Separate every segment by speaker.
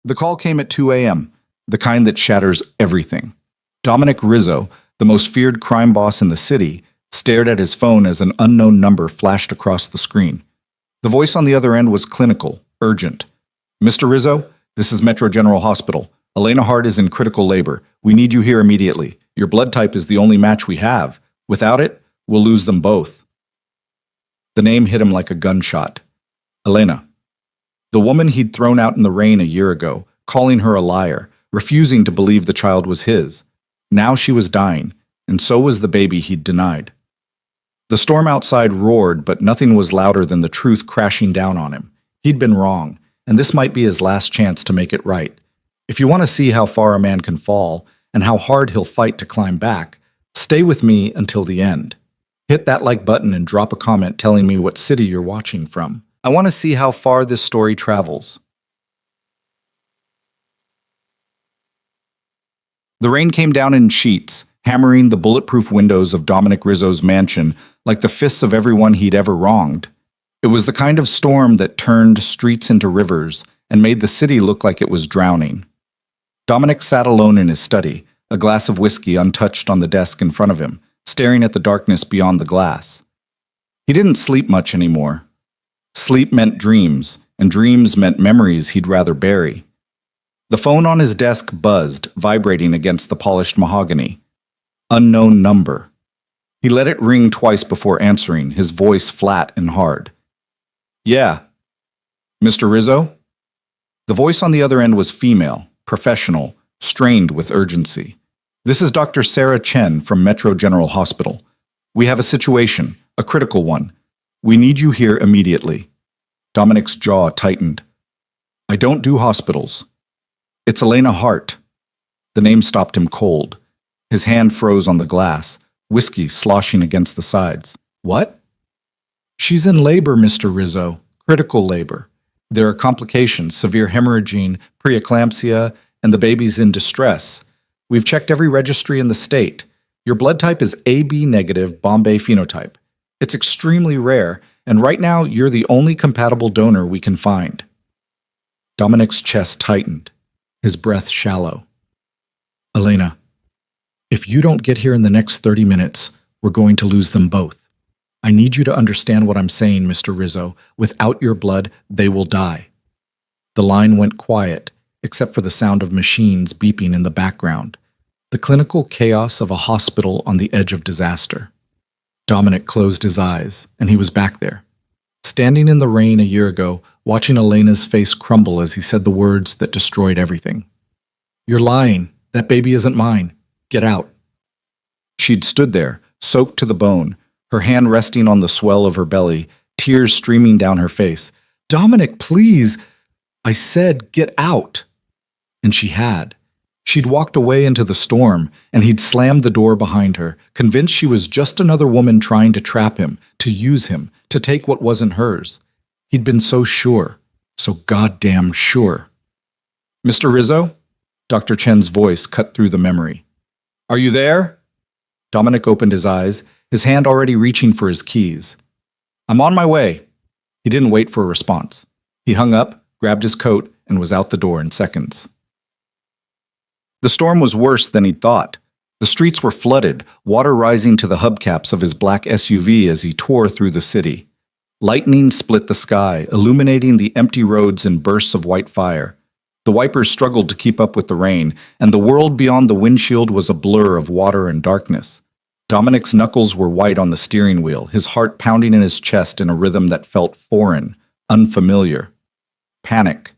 Speaker 1: The call came at 2 a.m., the kind that shatters everything. Dominic Rizzo, the most feared crime boss in the city, stared at his phone as an unknown number flashed across the screen. The voice on the other end was clinical, urgent. "Mr. Rizzo, this is Metro General Hospital. Elena Hart is in critical labor. We need you here immediately. Your blood type is the only match we have. Without it, we'll lose them both." The name hit him like a gunshot. Elena. The woman he'd thrown out in the rain a year ago, calling her a liar, refusing to believe the child was his. Now she was dying, and so was the baby he'd denied. The storm outside roared, but nothing was louder than the truth crashing down on him. He'd been wrong, and this might be his last chance to make it right. If you want to see how far a man can fall, and how hard he'll fight to climb back, stay with me until the end. Hit that like button and drop a comment telling me what city you're watching from. I want to see how far this story travels. The rain came down in sheets, hammering the bulletproof windows of Dominic Rizzo's mansion like the fists of everyone he'd ever wronged. It was the kind of storm that turned streets into rivers and made the city look like it was drowning. Dominic sat alone in his study, a glass of whiskey untouched on the desk in front of him, staring at the darkness beyond the glass. He didn't sleep much anymore. Sleep meant dreams, and dreams meant memories he'd rather bury. The phone on his desk buzzed, vibrating against the polished mahogany. Unknown number. He let it ring twice before answering, his voice flat and hard. "Yeah. Mr. Rizzo?" The voice on the other end was female, professional, strained with urgency. "This is Dr. Sarah Chen from Metro General Hospital. We have a situation, a critical one. We need you here immediately." Dominic's jaw tightened. "I don't do hospitals. It's Elena Hart." The name stopped him cold. His hand froze on the glass, whiskey sloshing against the sides. "What?" "She's in labor, Mr. Rizzo. Critical labor. There are complications, severe hemorrhaging, preeclampsia, and the baby's in distress. We've checked every registry in the state. Your blood type is AB negative Bombay phenotype. It's extremely rare, and right now you're the only compatible donor we can find." Dominic's chest tightened, his breath shallow. "Elena, if you don't get here in the next 30 minutes, we're going to lose them both. I need you to understand what I'm saying, Mr. Rizzo. Without your blood, they will die." The line went quiet, except for the sound of machines beeping in the background, the clinical chaos of a hospital on the edge of disaster. Dominic closed his eyes, and he was back there, standing in the rain a year ago, watching Elena's face crumble as he said the words that destroyed everything. "You're lying. That baby isn't mine. Get out." She'd stood there, soaked to the bone, her hand resting on the swell of her belly, tears streaming down her face. "Dominic, please!" "I said, get out." And she had. She'd walked away into the storm, and he'd slammed the door behind her, convinced she was just another woman trying to trap him, to use him, to take what wasn't hers. He'd been so sure, so goddamn sure. "Mr. Rizzo?" Dr. Chen's voice cut through the memory. "Are you there?" Dominic opened his eyes, his hand already reaching for his keys. "I'm on my way." He didn't wait for a response. He hung up, grabbed his coat, and was out the door in seconds. The storm was worse than he'd thought. The streets were flooded, water rising to the hubcaps of his black SUV as he tore through the city. Lightning split the sky, illuminating the empty roads in bursts of white fire. The wipers struggled to keep up with the rain, and the world beyond the windshield was a blur of water and darkness. Dominic's knuckles were white on the steering wheel, his heart pounding in his chest in a rhythm that felt foreign, unfamiliar. Panic.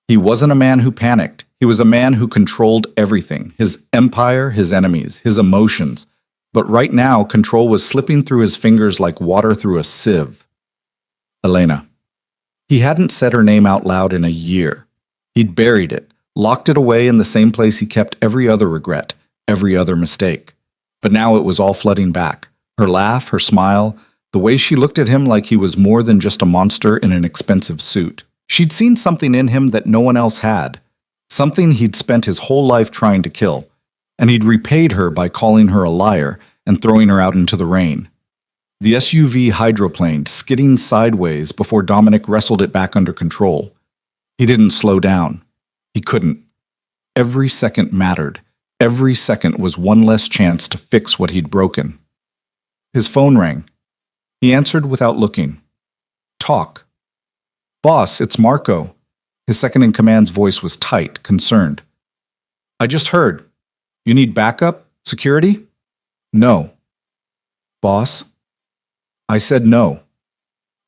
Speaker 1: He wasn't a man who panicked. He was a man who controlled everything, his empire, his enemies, his emotions. But right now, control was slipping through his fingers like water through a sieve. Elena. He hadn't said her name out loud in a year. He'd buried it, locked it away in the same place he kept every other regret, every other mistake. But now it was all flooding back. Her laugh, her smile, the way she looked at him like he was more than just a monster in an expensive suit. She'd seen something in him that no one else had. Something he'd spent his whole life trying to kill, and he'd repaid her by calling her a liar and throwing her out into the rain. The SUV hydroplaned, skidding sideways before Dominic wrestled it back under control. He didn't slow down. He couldn't. Every second mattered. Every second was one less chance to fix what he'd broken. His phone rang. He answered without looking. Talk. Boss, it's Marco. His second-in-command's voice was tight, concerned. I just heard. You need backup? Security? No. Boss? I said no.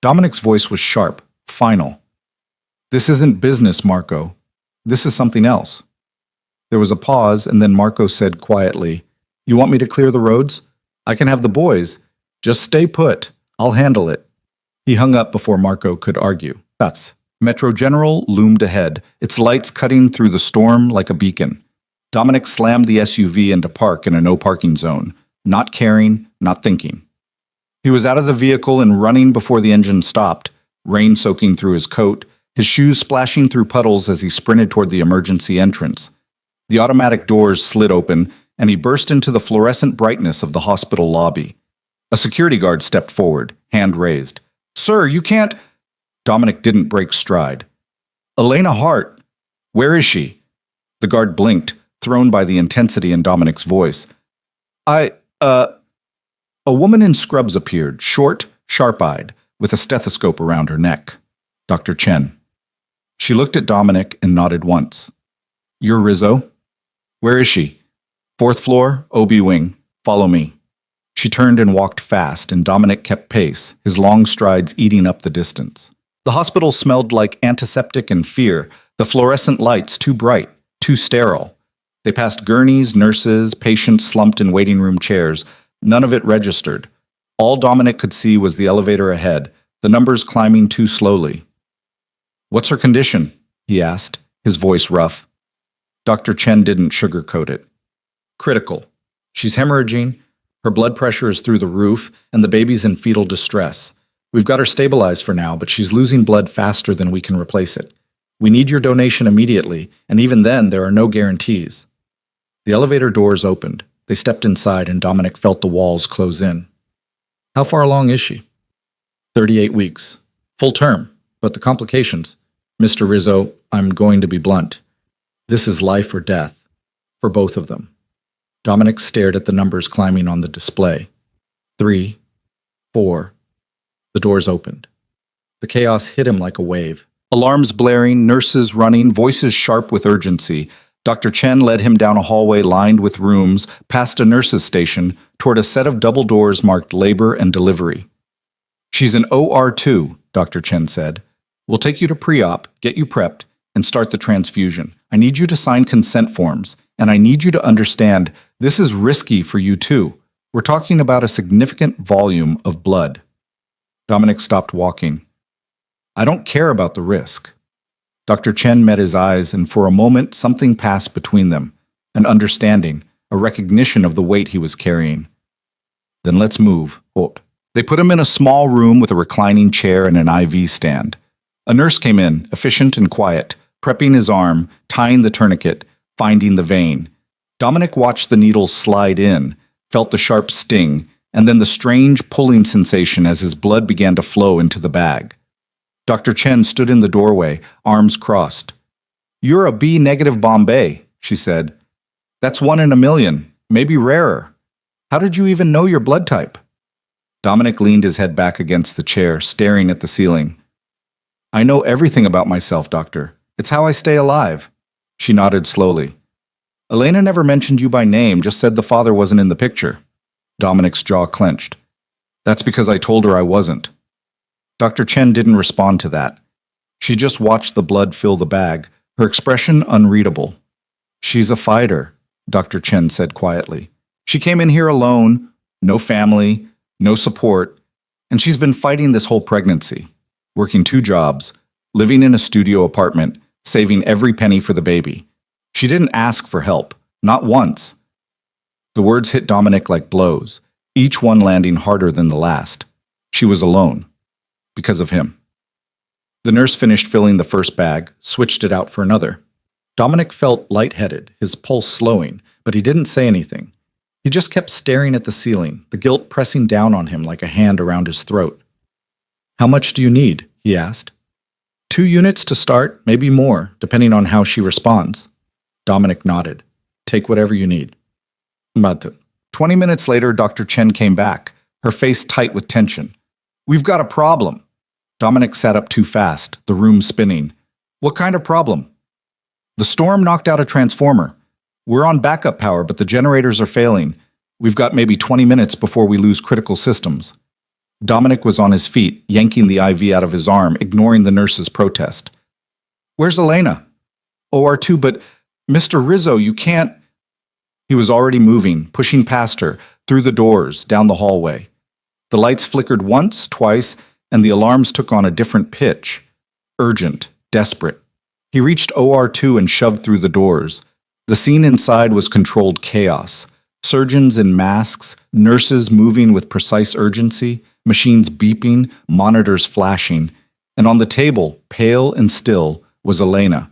Speaker 1: Dominic's voice was sharp, final. This isn't business, Marco. This is something else. There was a pause, and then Marco said quietly, You want me to clear the roads? I can have the boys. Just stay put. I'll handle it. He hung up before Marco could argue. That's Metro General loomed ahead, its lights cutting through the storm like a beacon. Dominic slammed the SUV into park in a no-parking zone, not caring, not thinking. He was out of the vehicle and running before the engine stopped, rain soaking through his coat, his shoes splashing through puddles as he sprinted toward the emergency entrance. The automatic doors slid open, and he burst into the fluorescent brightness of the hospital lobby. A security guard stepped forward, hand raised. Sir, you can't... Dominic didn't break stride. Elena Hart. Where is she? The guard blinked, thrown by the intensity in Dominic's voice. A woman in scrubs appeared, short, sharp-eyed, with a stethoscope around her neck. Dr. Chen. She looked at Dominic and nodded once. You're Rizzo? Where is she? 4th floor, OB wing. Follow me. She turned and walked fast, and Dominic kept pace, his long strides eating up the distance. The hospital smelled like antiseptic and fear, the fluorescent lights too bright, too sterile. They passed gurneys, nurses, patients slumped in waiting room chairs. None of it registered. All Dominic could see was the elevator ahead, the numbers climbing too slowly. What's her condition? He asked, his voice rough. Dr. Chen didn't sugarcoat it. Critical. She's hemorrhaging, her blood pressure is through the roof, and the baby's in fetal distress. We've got her stabilized for now, but she's losing blood faster than we can replace it. We need your donation immediately, and even then there are no guarantees. The elevator doors opened. They stepped inside, and Dominic felt the walls close in. How far along is she? 38 weeks. Full term, but the complications. Mr. Rizzo, I'm going to be blunt. This is life or death, for both of them. Dominic stared at the numbers climbing on the display. 3, 4. The doors opened. The chaos hit him like a wave. Alarms blaring, nurses running, voices sharp with urgency. Dr. Chen led him down a hallway lined with rooms, past a nurse's station, toward a set of double doors marked labor and delivery. She's an OR2, Dr. Chen said. We'll take you to pre-op, get you prepped, and start the transfusion. I need you to sign consent forms, and I need you to understand this is risky for you too. We're talking about a significant volume of blood. Dominic stopped walking. I don't care about the risk. Dr. Chen met his eyes, and for a moment something passed between them, an understanding, a recognition of the weight he was carrying. Then let's move. They put him in a small room with a reclining chair and an IV stand. A nurse came in, efficient and quiet, prepping his arm, tying the tourniquet, finding the vein. Dominic watched the needle slide in, felt the sharp sting, and then the strange pulling sensation as his blood began to flow into the bag. Dr. Chen stood in the doorway, arms crossed. You're a B-negative Bombay, she said. That's 1 in a million, maybe rarer. How did you even know your blood type? Dominic leaned his head back against the chair, staring at the ceiling. I know everything about myself, doctor. It's how I stay alive. She nodded slowly. Elena never mentioned you by name, just said the father wasn't in the picture. Dominic's jaw clenched. That's because I told her I wasn't. Dr. Chen didn't respond to that. She just watched the blood fill the bag, her expression unreadable. She's a fighter, Dr. Chen said quietly. She came in here alone, no family, no support, and she's been fighting this whole pregnancy, working 2 jobs, living in a studio apartment, saving every penny for the baby. She didn't ask for help, not once. The words hit Dominic like blows, each one landing harder than the last. She was alone. Because of him. The nurse finished filling the first bag, switched it out for another. Dominic felt lightheaded, his pulse slowing, but he didn't say anything. He just kept staring at the ceiling, the guilt pressing down on him like a hand around his throat. How much do you need? He asked. 2 units to start, maybe more, depending on how she responds. Dominic nodded. Take whatever you need. About to. 20 minutes later, Dr. Chen came back, her face tight with tension. We've got a problem. Dominic sat up too fast, the room spinning. What kind of problem? The storm knocked out a transformer. We're on backup power, but the generators are failing. We've got maybe 20 minutes before we lose critical systems. Dominic was on his feet, yanking the IV out of his arm, ignoring the nurse's protest. Where's Elena? OR2, but Mr. Rizzo, you can't. He was already moving, pushing past her, through the doors, down the hallway. The lights flickered once, twice, and the alarms took on a different pitch. Urgent, desperate. He reached OR2 and shoved through the doors. The scene inside was controlled chaos. Surgeons in masks, nurses moving with precise urgency, machines beeping, monitors flashing. And on the table, pale and still, was Elena.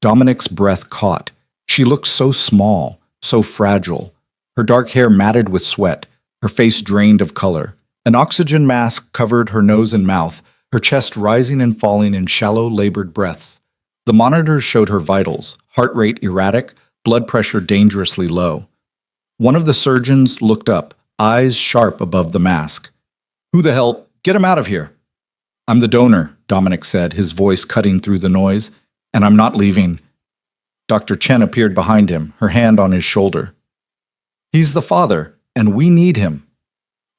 Speaker 1: Dominic's breath caught. She looked so small, so fragile. Her dark hair matted with sweat, her face drained of color. An oxygen mask covered her nose and mouth, her chest rising and falling in shallow, labored breaths. The monitors showed her vitals, heart rate erratic, blood pressure dangerously low. One of the surgeons looked up, eyes sharp above the mask. Who the hell? Get him out of here. I'm the donor, Dominic said, his voice cutting through the noise, and I'm not leaving. Dr. Chen appeared behind him, her hand on his shoulder. He's the father, and we need him.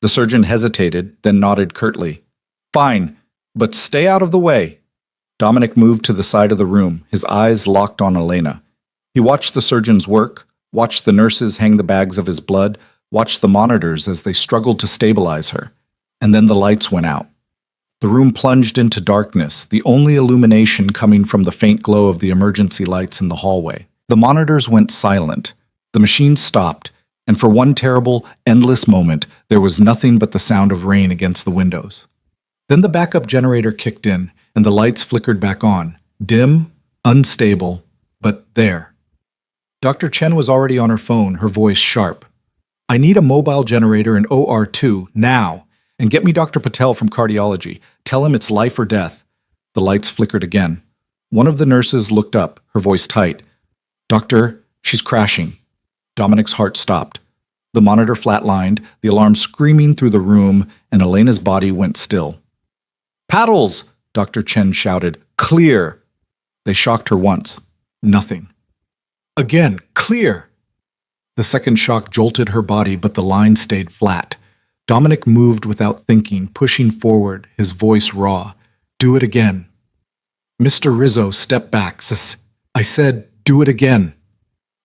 Speaker 1: The surgeon hesitated, then nodded curtly. Fine, but stay out of the way. Dominic moved to the side of the room, his eyes locked on Elena. He watched the surgeons work, watched the nurses hang the bags of his blood, watched the monitors as they struggled to stabilize her. And then the lights went out. The room plunged into darkness, the only illumination coming from the faint glow of the emergency lights in the hallway. The monitors went silent. The machines stopped, and for one terrible, endless moment, there was nothing but the sound of rain against the windows. Then the backup generator kicked in, and the lights flickered back on, dim, unstable, but there. Dr. Chen was already on her phone, her voice sharp. I need a mobile generator in OR2, now. And get me Dr. Patel from cardiology. Tell him it's life or death. The lights flickered again. One of the nurses looked up, her voice tight. Doctor, she's crashing. Dominic's heart stopped. The monitor flatlined, the alarm screaming through the room, and Elena's body went still. Paddles! Dr. Chen shouted. Clear! They shocked her once. Nothing. Again, clear! The second shock jolted her body, but the line stayed flat. Dominic moved without thinking, pushing forward, his voice raw. Do it again. Mr. Rizzo stepped back. I said, do it again.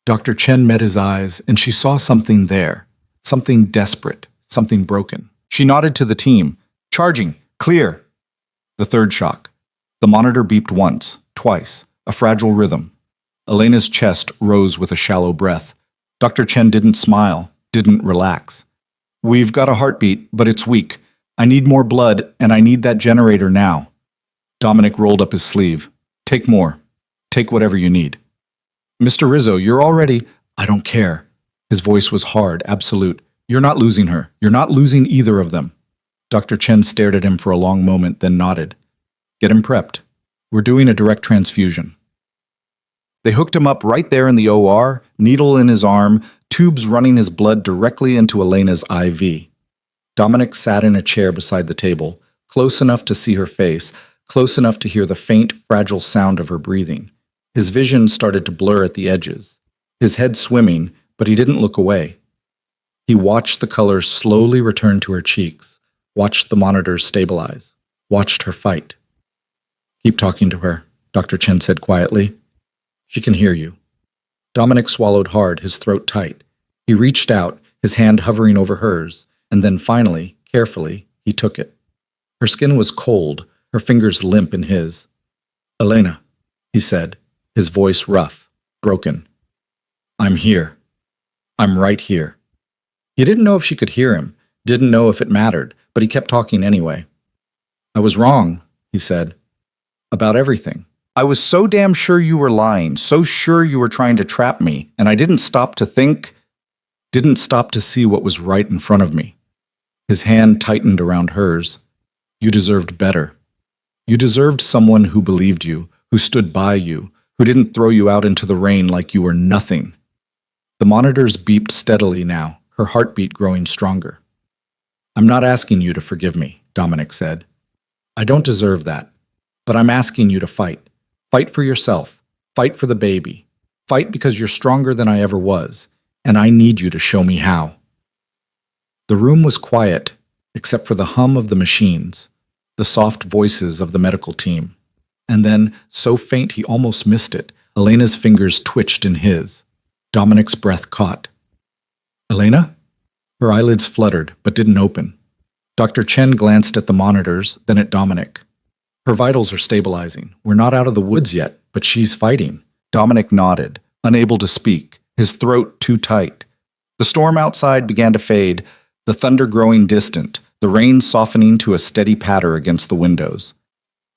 Speaker 1: Dr. Chen met his eyes, and she saw something there. Something desperate, something broken. She nodded to the team. Charging. Clear. The third shock. The monitor beeped once, twice, a fragile rhythm. Elena's chest rose with a shallow breath. Dr. Chen didn't smile, didn't relax. We've got a heartbeat, but it's weak. I need more blood, and I need that generator now. Dominic rolled up his sleeve. Take more. Take whatever you need. Mr. Rizzo, you're already... I don't care. His voice was hard, absolute. You're not losing her. You're not losing either of them. Dr. Chen stared at him for a long moment, then nodded. Get him prepped. We're doing a direct transfusion. They hooked him up right there in the OR, needle in his arm, tubes running his blood directly into Elena's IV. Dominic sat in a chair beside the table, close enough to see her face, close enough to hear the faint, fragile sound of her breathing. His vision started to blur at the edges, his head swimming, but he didn't look away. He watched the color slowly return to her cheeks, watched the monitors stabilize, watched her fight. Keep talking to her, Dr. Chen said quietly. She can hear you. Dominic swallowed hard, his throat tight. He reached out, his hand hovering over hers, and then finally, carefully, he took it. Her skin was cold, her fingers limp in his. Elena, he said, his voice rough, broken. I'm here. I'm right here. He didn't know if she could hear him, didn't know if it mattered, but he kept talking anyway. I was wrong, he said, about everything. I was so damn sure you were lying, so sure you were trying to trap me, and I didn't stop to think, didn't stop to see what was right in front of me. His hand tightened around hers. You deserved better. You deserved someone who believed you, who stood by you, who didn't throw you out into the rain like you were nothing. The monitors beeped steadily now, her heartbeat growing stronger. I'm not asking you to forgive me, Dominic said. I don't deserve that, but I'm asking you to fight. Fight for yourself. Fight for the baby. Fight because you're stronger than I ever was, and I need you to show me how. The room was quiet, except for the hum of the machines, the soft voices of the medical team. And then, so faint he almost missed it, Elena's fingers twitched in his. Dominic's breath caught. Elena? Her eyelids fluttered, but didn't open. Dr. Chen glanced at the monitors, then at Dominic. Her vitals are stabilizing. We're not out of the woods yet, but she's fighting. Dominic nodded, unable to speak, his throat too tight. The storm outside began to fade, the thunder growing distant, the rain softening to a steady patter against the windows.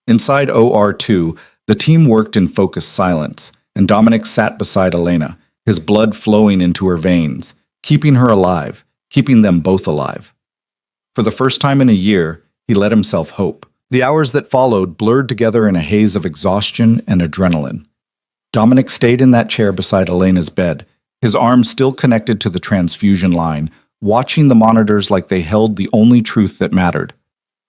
Speaker 1: Inside OR2, the team worked in focused silence, and Dominic sat beside Elena, his blood flowing into her veins, keeping her alive, keeping them both alive. For the first time in a year, he let himself hope. The hours that followed blurred together in a haze of exhaustion and adrenaline. Dominic stayed in that chair beside Elena's bed, his arms still connected to the transfusion line, watching the monitors like they held the only truth that mattered.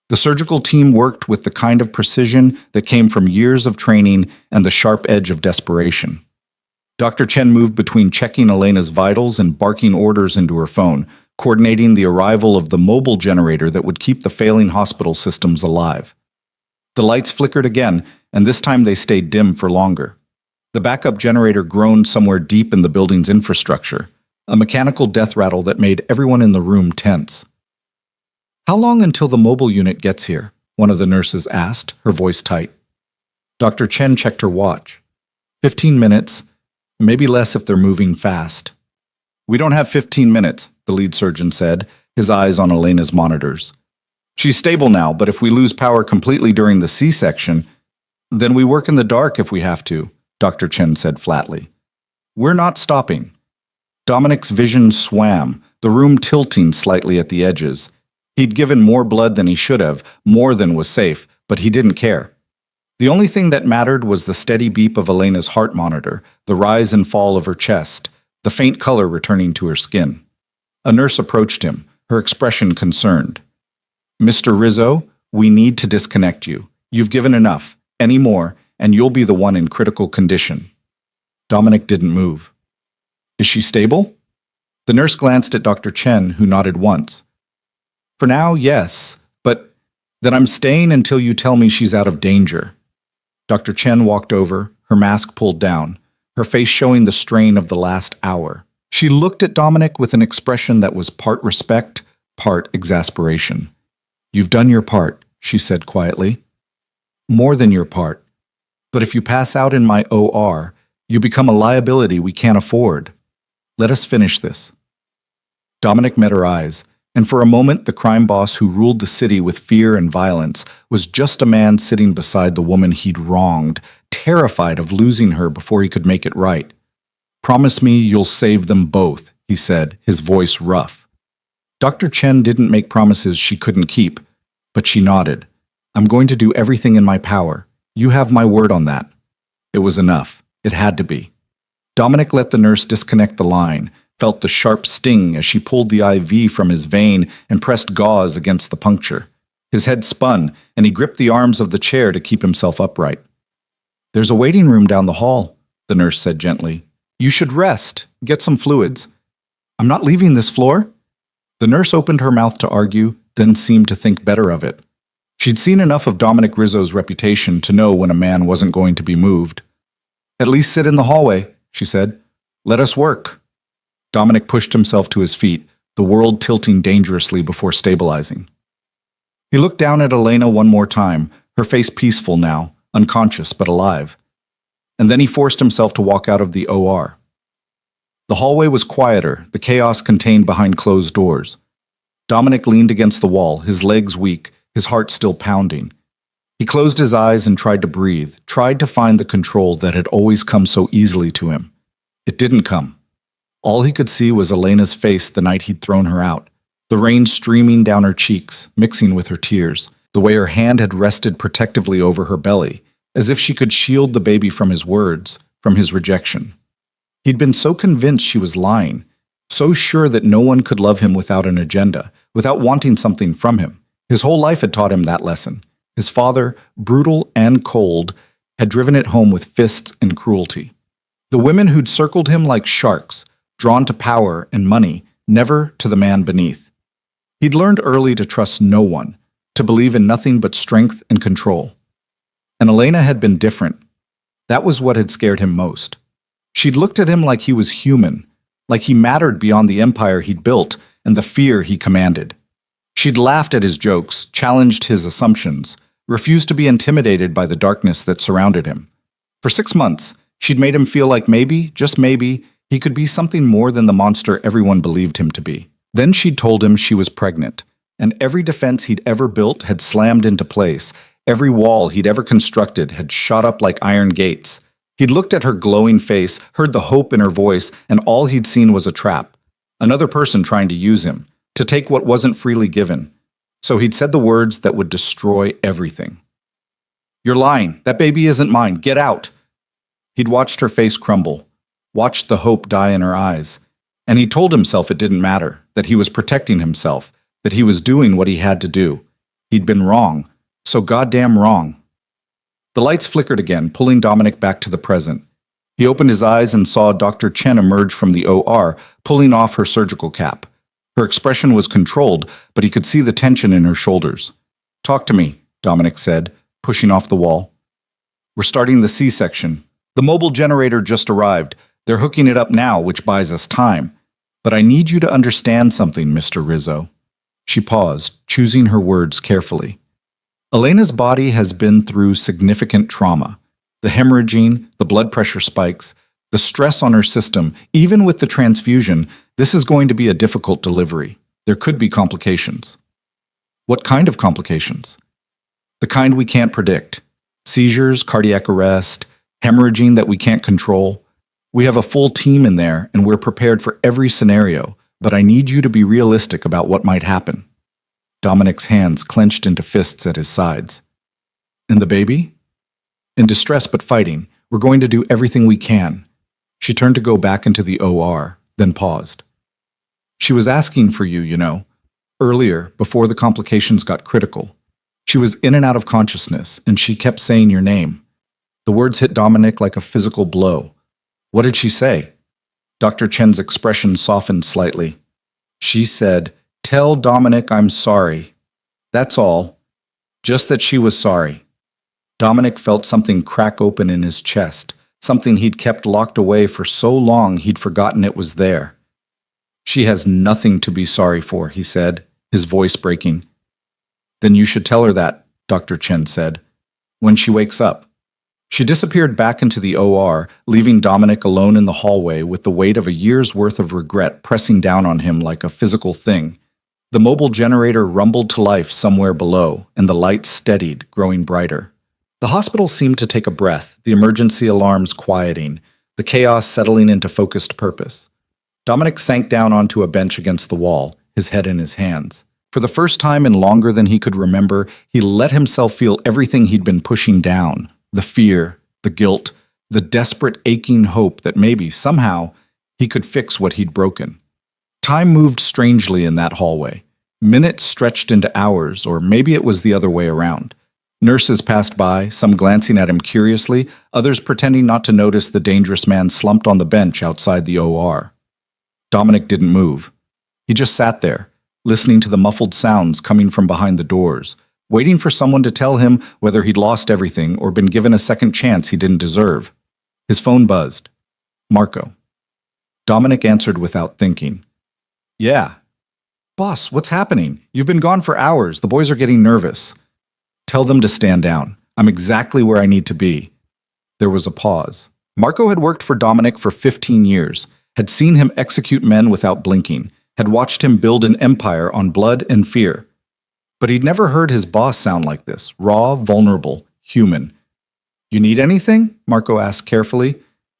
Speaker 1: The surgical team worked with the kind of precision that came from years of training and the sharp edge of desperation. Dr. Chen moved between checking Elena's vitals and barking orders into her phone, coordinating the arrival of the mobile generator that would keep the failing hospital systems alive. The lights flickered again, and this time they stayed dim for longer. The backup generator groaned somewhere deep in the building's infrastructure, a mechanical death rattle that made everyone in the room tense. How long until the mobile unit gets here? One of the nurses asked, her voice tight. Dr. Chen checked her watch. 15 minutes, maybe less if they're moving fast. We don't have 15 minutes, the lead surgeon said, his eyes on Elena's monitors. She's stable now, but if we lose power completely during the C-section, then we work in the dark if we have to, Dr. Chen said flatly. We're not stopping. Dominic's vision swam, the room tilting slightly at the edges. He'd given more blood than he should have, more than was safe, but he didn't care. The only thing that mattered was the steady beep of Elena's heart monitor, the rise and fall of her chest, the faint color returning to her skin. A nurse approached him, her expression concerned. Mr. Rizzo, we need to disconnect you. You've given enough, any more, and you'll be the one in critical condition. Dominic didn't move. Is she stable? The nurse glanced at Dr. Chen, who nodded once. For now, yes, but then I'm staying until you tell me she's out of danger. Dr. Chen walked over, her mask pulled down, her face showing the strain of the last hour. She looked at Dominic with an expression that was part respect, part exasperation. You've done your part, she said quietly. More than your part. But if you pass out in my OR, you become a liability we can't afford. Let us finish this. Dominic met her eyes, and for a moment the crime boss who ruled the city with fear and violence was just a man sitting beside the woman he'd wronged, terrified of losing her before he could make it right. Promise me you'll save them both, he said, his voice rough. Dr. Chen didn't make promises she couldn't keep, but she nodded. I'm going to do everything in my power. You have my word on that. It was enough. It had to be. Dominic let the nurse disconnect the line, felt the sharp sting as she pulled the IV from his vein and pressed gauze against the puncture. His head spun, and he gripped the arms of the chair to keep himself upright. There's a waiting room down the hall, the nurse said gently. You should rest, get some fluids. I'm not leaving this floor. The nurse opened her mouth to argue, then seemed to think better of it. She'd seen enough of Dominic Rizzo's reputation to know when a man wasn't going to be moved. At least sit in the hallway, she said. Let us work. Dominic pushed himself to his feet, the world tilting dangerously before stabilizing. He looked down at Elena one more time, her face peaceful now, unconscious but alive. And then he forced himself to walk out of the OR. The hallway was quieter, the chaos contained behind closed doors. Dominic leaned against the wall, his legs weak, his heart still pounding. He closed his eyes and tried to breathe, tried to find the control that had always come so easily to him. It didn't come. All he could see was Elena's face the night he'd thrown her out, the rain streaming down her cheeks, mixing with her tears, the way her hand had rested protectively over her belly, as if she could shield the baby from his words, from his rejection. He'd been so convinced she was lying, so sure that no one could love him without an agenda, without wanting something from him. His whole life had taught him that lesson. His father, brutal and cold, had driven it home with fists and cruelty. The women who'd circled him like sharks, drawn to power and money, never to the man beneath. He'd learned early to trust no one, to believe in nothing but strength and control. And Elena had been different. That was what had scared him most. She'd looked at him like he was human, like he mattered beyond the empire he'd built and the fear he commanded. She'd laughed at his jokes, challenged his assumptions, refused to be intimidated by the darkness that surrounded him. For 6 months, she'd made him feel like maybe, just maybe, he could be something more than the monster everyone believed him to be. Then she'd told him she was pregnant, and every defense he'd ever built had slammed into place. Every wall he'd ever constructed had shot up like iron gates. He'd looked at her glowing face, heard the hope in her voice, and all he'd seen was a trap. Another person trying to use him, to take what wasn't freely given. So he'd said the words that would destroy everything. "You're lying. That baby isn't mine. Get out." He'd watched her face crumble, watched the hope die in her eyes, and he told himself it didn't matter, that he was protecting himself, that he was doing what he had to do. He'd been wrong, so goddamn wrong. The lights flickered again, pulling Dominic back to the present. He opened his eyes and saw Dr. Chen emerge from the OR, pulling off her surgical cap. Her expression was controlled, but he could see the tension in her shoulders. "Talk to me," Dominic said, pushing off the wall. "We're starting the C-section. The mobile generator just arrived. They're hooking it up now, which buys us time. But I need you to understand something, Mr. Rizzo." She paused, choosing her words carefully. Elena's body has been through significant trauma. The hemorrhaging, the blood pressure spikes, the stress on her system, even with the transfusion, this is going to be a difficult delivery. There could be complications. What kind of complications? The kind we can't predict. Seizures, cardiac arrest, hemorrhaging that we can't control. We have a full team in there, and we're prepared for every scenario, but I need you to be realistic about what might happen. Dominic's hands clenched into fists at his sides. "And the baby?" "In distress but fighting. We're going to do everything we can." She turned to go back into the OR, then paused. "She was asking for you, you know. Earlier, before the complications got critical. She was in and out of consciousness, and she kept saying your name." The words hit Dominic like a physical blow. "What did she say?" Dr. Chen's expression softened slightly. "She said, 'Tell Dominic I'm sorry.' That's all. Just that she was sorry." Dominic felt something crack open in his chest, something he'd kept locked away for so long he'd forgotten it was there. "She has nothing to be sorry for," he said, his voice breaking. "Then you should tell her that," Dr. Chen said, "when she wakes up." She disappeared back into the OR, leaving Dominic alone in the hallway with the weight of a year's worth of regret pressing down on him like a physical thing. The mobile generator rumbled to life somewhere below, and the lights steadied, growing brighter. The hospital seemed to take a breath, the emergency alarms quieting, the chaos settling into focused purpose. Dominic sank down onto a bench against the wall, his head in his hands. For the first time in longer than he could remember, he let himself feel everything he'd been pushing down. The fear, the guilt, the desperate aching hope that maybe, somehow, he could fix what he'd broken. Time moved strangely in that hallway. Minutes stretched into hours, or maybe it was the other way around. Nurses passed by, some glancing at him curiously, others pretending not to notice the dangerous man slumped on the bench outside the OR. Dominic didn't move. He just sat there, listening to the muffled sounds coming from behind the doors, waiting for someone to tell him whether he'd lost everything or been given a second chance he didn't deserve. His phone buzzed. Marco. Dominic answered without thinking. "Yeah." "Boss, what's happening? You've been gone for hours. The boys are getting nervous." "Tell them to stand down. I'm exactly where I need to be." There was a pause. Marco had worked for Dominic for 15 years, had seen him execute men without blinking, had watched him build an empire on blood and fear. But he'd never heard his boss sound like this, raw, vulnerable, human. "You need anything?" Marco asked carefully.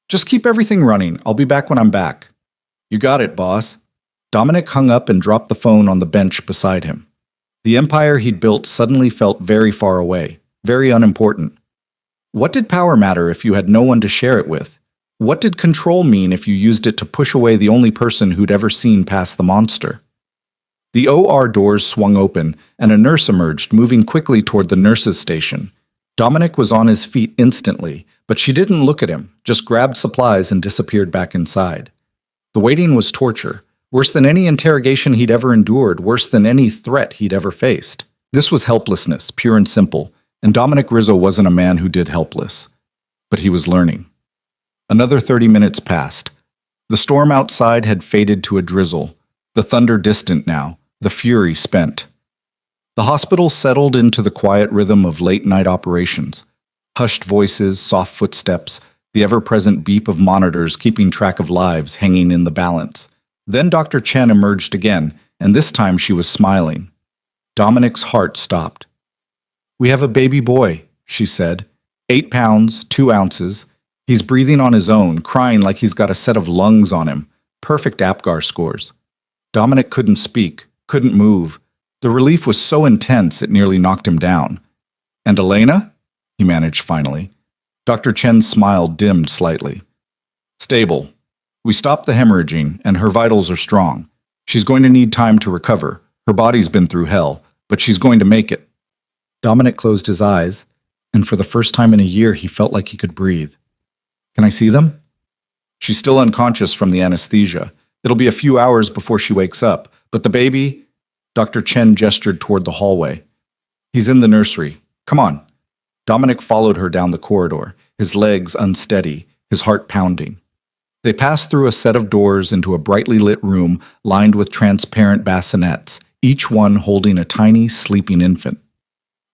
Speaker 1: "Just keep everything running. I'll be back when I'm back." "You got it, boss." Dominic hung up and dropped the phone on the bench beside him. The empire he'd built suddenly felt very far away, very unimportant. What did power matter if you had no one to share it with? What did control mean if you used it to push away the only person who'd ever seen past the monster? The OR doors swung open, and a nurse emerged, moving quickly toward the nurses' station. Dominic was on his feet instantly, but she didn't look at him, just grabbed supplies and disappeared back inside. The waiting was torture, worse than any interrogation he'd ever endured, worse than any threat he'd ever faced. This was helplessness, pure and simple, and Dominic Rizzo wasn't a man who did helpless. But he was learning. Another 30 minutes passed. The storm outside had faded to a drizzle, the thunder distant now, the fury spent. The hospital settled into the quiet rhythm of late-night operations. Hushed voices, soft footsteps, the ever-present beep of monitors keeping track of lives hanging in the balance. Then Dr. Chen emerged again, and this time she was smiling. Dominic's heart stopped. "We have a baby boy," she said. 8 pounds, 2 ounces. He's breathing on his own, crying like he's got a set of lungs on him. Perfect APGAR scores. Dominic couldn't speak, couldn't move. The relief was so intense it nearly knocked him down. "And Elena?" he managed finally. Dr. Chen's smile dimmed slightly. "Stable. We stopped the hemorrhaging, and her vitals are strong. She's going to need time to recover. Her body's been through hell, but she's going to make it." Dominic closed his eyes, and for the first time in a year he felt like he could breathe. "Can I see them?" "She's still unconscious from the anesthesia. It'll be a few hours before she wakes up, but the baby—" Dr. Chen gestured toward the hallway. "He's in the nursery. Come on." Dominic followed her down the corridor, his legs unsteady, his heart pounding. They passed through a set of doors into a brightly lit room lined with transparent bassinets, each one holding a tiny, sleeping infant.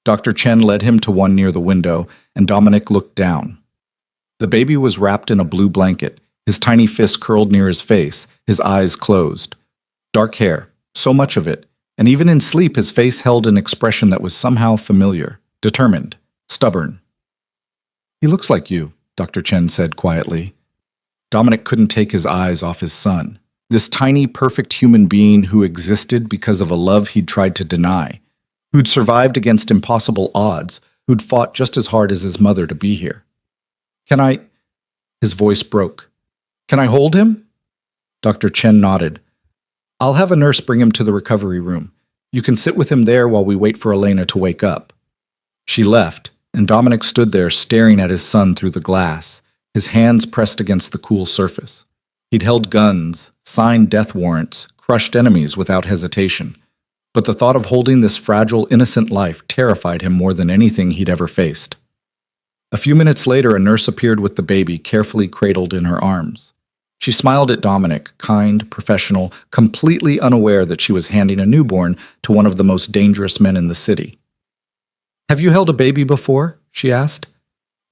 Speaker 1: Dr. Chen led him to one near the window, and Dominic looked down. The baby was wrapped in a blue blanket, his tiny fist curled near his face, his eyes closed. Dark hair, so much of it, and even in sleep his face held an expression that was somehow familiar, determined, stubborn. "He looks like you," Dr. Chen said quietly. Dominic couldn't take his eyes off his son, this tiny, perfect human being who existed because of a love he'd tried to deny, who'd survived against impossible odds, who'd fought just as hard as his mother to be here. "Can I—" His voice broke. "Can I hold him?" Dr. Chen nodded. "I'll have a nurse bring him to the recovery room. You can sit with him there while we wait for Elena to wake up." She left, and Dominic stood there staring at his son through the glass, his hands pressed against the cool surface. He'd held guns, signed death warrants, crushed enemies without hesitation. But the thought of holding this fragile, innocent life terrified him more than anything he'd ever faced. A few minutes later, a nurse appeared with the baby carefully cradled in her arms. She smiled at Dominic, kind, professional, completely unaware that she was handing a newborn to one of the most dangerous men in the city. "Have you held a baby before?" she asked.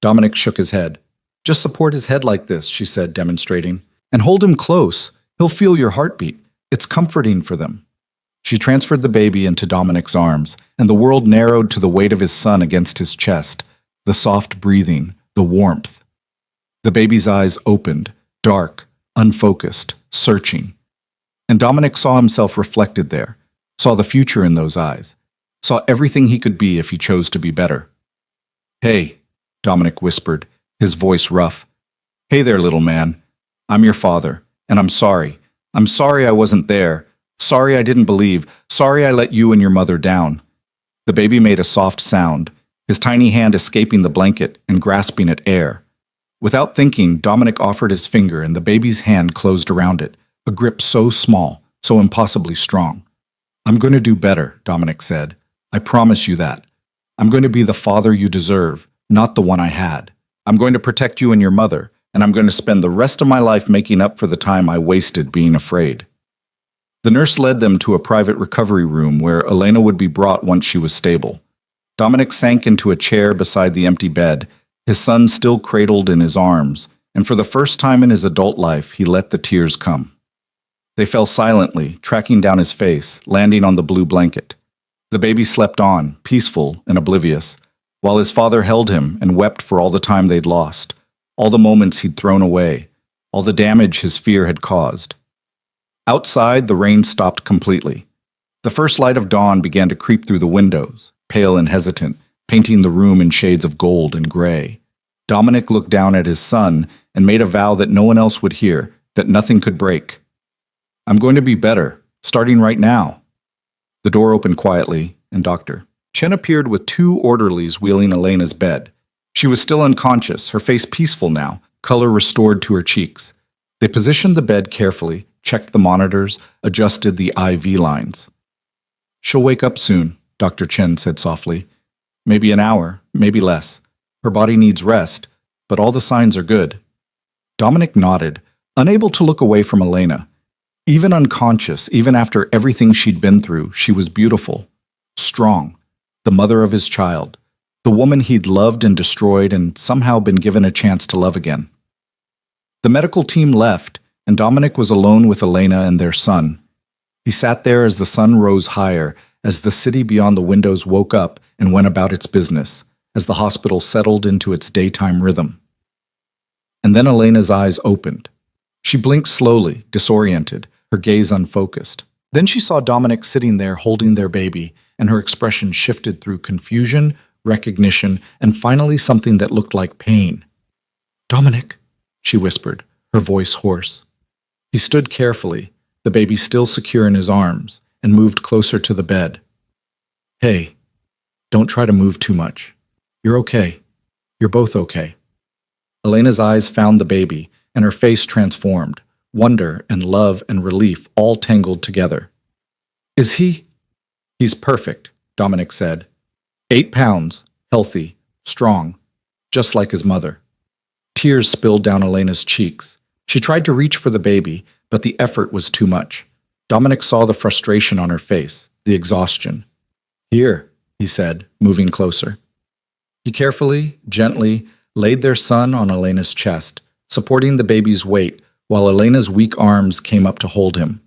Speaker 1: Dominic shook his head. "Just support his head like this," she said, demonstrating. "And hold him close. He'll feel your heartbeat. It's comforting for them." She transferred the baby into Dominic's arms, and the world narrowed to the weight of his son against his chest, the soft breathing, the warmth. The baby's eyes opened, dark, unfocused, searching. And Dominic saw himself reflected there, saw the future in those eyes, saw everything he could be if he chose to be better. "Hey," Dominic whispered, his voice rough. "Hey there, little man. I'm your father, and I'm sorry. I'm sorry I wasn't there. Sorry I didn't believe. Sorry I let you and your mother down." The baby made a soft sound, his tiny hand escaping the blanket and grasping at air. Without thinking, Dominic offered his finger and the baby's hand closed around it, a grip so small, so impossibly strong. "I'm going to do better," Dominic said. "I promise you that. I'm going to be the father you deserve, not the one I had. I'm going to protect you and your mother, and I'm going to spend the rest of my life making up for the time I wasted being afraid." The nurse led them to a private recovery room where Elena would be brought once she was stable. Dominic sank into a chair beside the empty bed, his son still cradled in his arms, and for the first time in his adult life, he let the tears come. They fell silently, tracking down his face, landing on the blue blanket. The baby slept on, peaceful and oblivious, while his father held him and wept for all the time they'd lost, all the moments he'd thrown away, all the damage his fear had caused. Outside, the rain stopped completely. The first light of dawn began to creep through the windows, pale and hesitant, painting the room in shades of gold and gray. Dominic looked down at his son and made a vow that no one else would hear, that nothing could break. "I'm going to be better, starting right now." The door opened quietly, and Dr. Chen appeared with two orderlies wheeling Elena's bed. She was still unconscious, her face peaceful now, color restored to her cheeks. They positioned the bed carefully, checked the monitors, adjusted the IV lines. "She'll wake up soon," Dr. Chen said softly. "Maybe an hour, maybe less. Her body needs rest, but all the signs are good." Dominic nodded, unable to look away from Elena. Even unconscious, even after everything she'd been through, she was beautiful, strong, the mother of his child, the woman he'd loved and destroyed and somehow been given a chance to love again. The medical team left, and Dominic was alone with Elena and their son. He sat there as the sun rose higher, as the city beyond the windows woke up and went about its business, as the hospital settled into its daytime rhythm. And then Elena's eyes opened. She blinked slowly, disoriented, her gaze unfocused. Then she saw Dominic sitting there holding their baby, and her expression shifted through confusion, recognition, and finally something that looked like pain. "Dominic," she whispered, her voice hoarse. He stood carefully, the baby still secure in his arms, and moved closer to the bed. "Hey, don't try to move too much. You're okay. You're both okay." Elena's eyes found the baby, and her face transformed, wonder and love and relief all tangled together. "Is he?" "He's perfect," Dominic said. 8 pounds, healthy, strong, just like his mother. Tears spilled down Elena's cheeks. She tried to reach for the baby, but the effort was too much. Dominic saw the frustration on her face, the exhaustion. "Here," he said, moving closer. He carefully, gently, laid their son on Elena's chest, supporting the baby's weight while Elena's weak arms came up to hold him.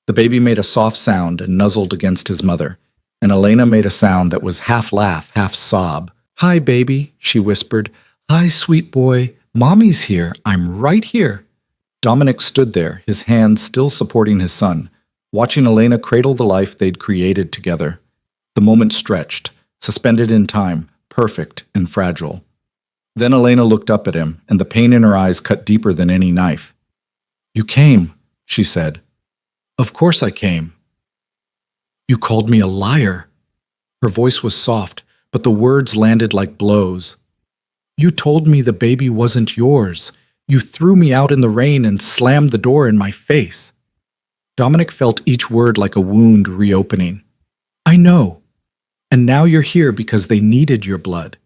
Speaker 1: The baby made a soft sound and nuzzled against his mother, and Elena made a sound that was half laugh, half sob. "Hi, baby," she whispered. "Hi, sweet boy. Mommy's here. I'm right here." Dominic stood there, his hands still supporting his son, watching Elena cradle the life they'd created together. The moment stretched, suspended in time, perfect and fragile. Then Elena looked up at him, and the pain in her eyes cut deeper than any knife. "You came," she said. "Of course I came." "You called me a liar." Her voice was soft, but the words landed like blows. "You told me the baby wasn't yours. You threw me out in the rain and slammed the door in my face." Dominic felt each word like a wound reopening. "I know. And now you're here because they needed your blood.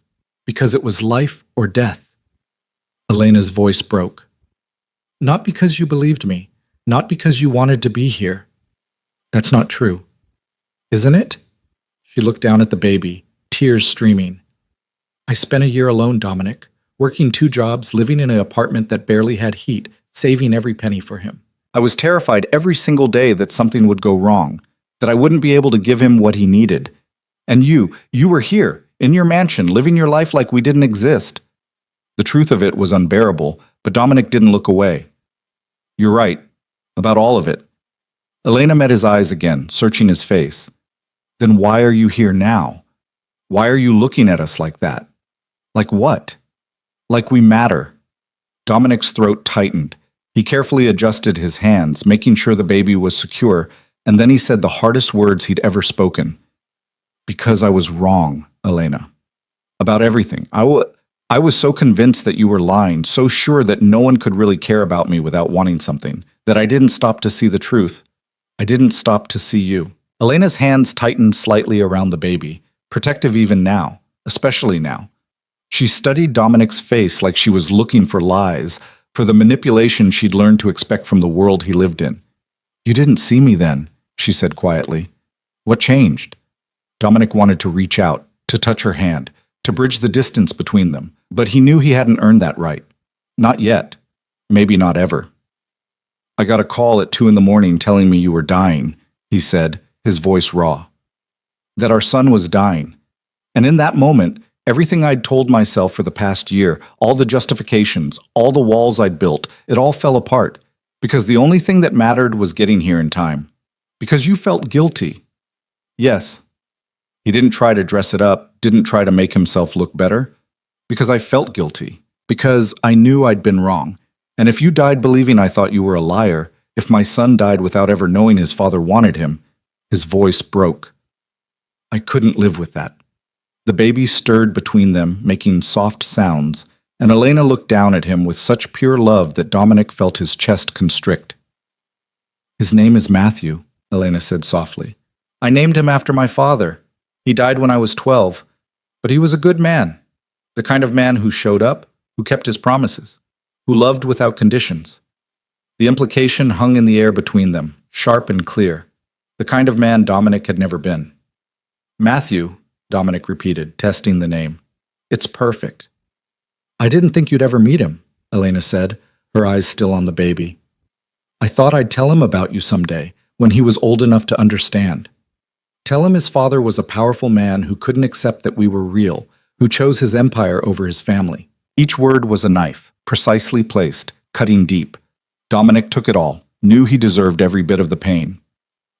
Speaker 1: Because it was life or death." Elena's voice broke. "Not because you believed me. Not because you wanted to be here. That's not true. Isn't it?" She looked down at the baby, tears streaming. "I spent a year alone, Dominic, working 2 jobs, living in an apartment that barely had heat, saving every penny for him. I was terrified every single day that something would go wrong, that I wouldn't be able to give him what he needed. And you were here, in your mansion, living your life like we didn't exist." The truth of it was unbearable, but Dominic didn't look away. "You're right, about all of it." Elena met his eyes again, searching his face. "Then why are you here now? Why are you looking at us like that? Like what? Like we matter." Dominic's throat tightened. He carefully adjusted his hands, making sure the baby was secure, and then he said the hardest words he'd ever spoken. "Because I was wrong, Elena. About everything. I was so convinced that you were lying, so sure that no one could really care about me without wanting something, that I didn't stop to see the truth. I didn't stop to see you." Elena's hands tightened slightly around the baby, protective even now, especially now. She studied Dominic's face like she was looking for lies, for the manipulation she'd learned to expect from the world he lived in. "You didn't see me then," she said quietly. "What changed?" Dominic wanted to reach out, to touch her hand, to bridge the distance between them, but he knew he hadn't earned that right. Not yet. Maybe not ever. "I got a call at 2 a.m. telling me you were dying," he said, his voice raw. "That our son was dying. And in that moment, everything I'd told myself for the past year, all the justifications, all the walls I'd built, it all fell apart, because the only thing that mattered was getting here in time. Because you felt guilty. Yes. He didn't try to dress it up, didn't try to make himself look better. Because I felt guilty. Because I knew I'd been wrong. And if you died believing I thought you were a liar, if my son died without ever knowing his father wanted him, his voice broke. I couldn't live with that. The baby stirred between them, making soft sounds, and Elena looked down at him with such pure love that Dominic felt his chest constrict. His name is Matthew, Elena said softly. I named him after my father. He died when I was 12, but he was a good man, the kind of man who showed up, who kept his promises, who loved without conditions. The implication hung in the air between them, sharp and clear, the kind of man Dominic had never been. Matthew, Dominic repeated, testing the name. It's perfect. I didn't think you'd ever meet him, Elena said, her eyes still on the baby. I thought I'd tell him about you someday, when he was old enough to understand. Tell him his father was a powerful man who couldn't accept that we were real, who chose his empire over his family. Each word was a knife, precisely placed, cutting deep. Dominic took it all, knew he deserved every bit of the pain.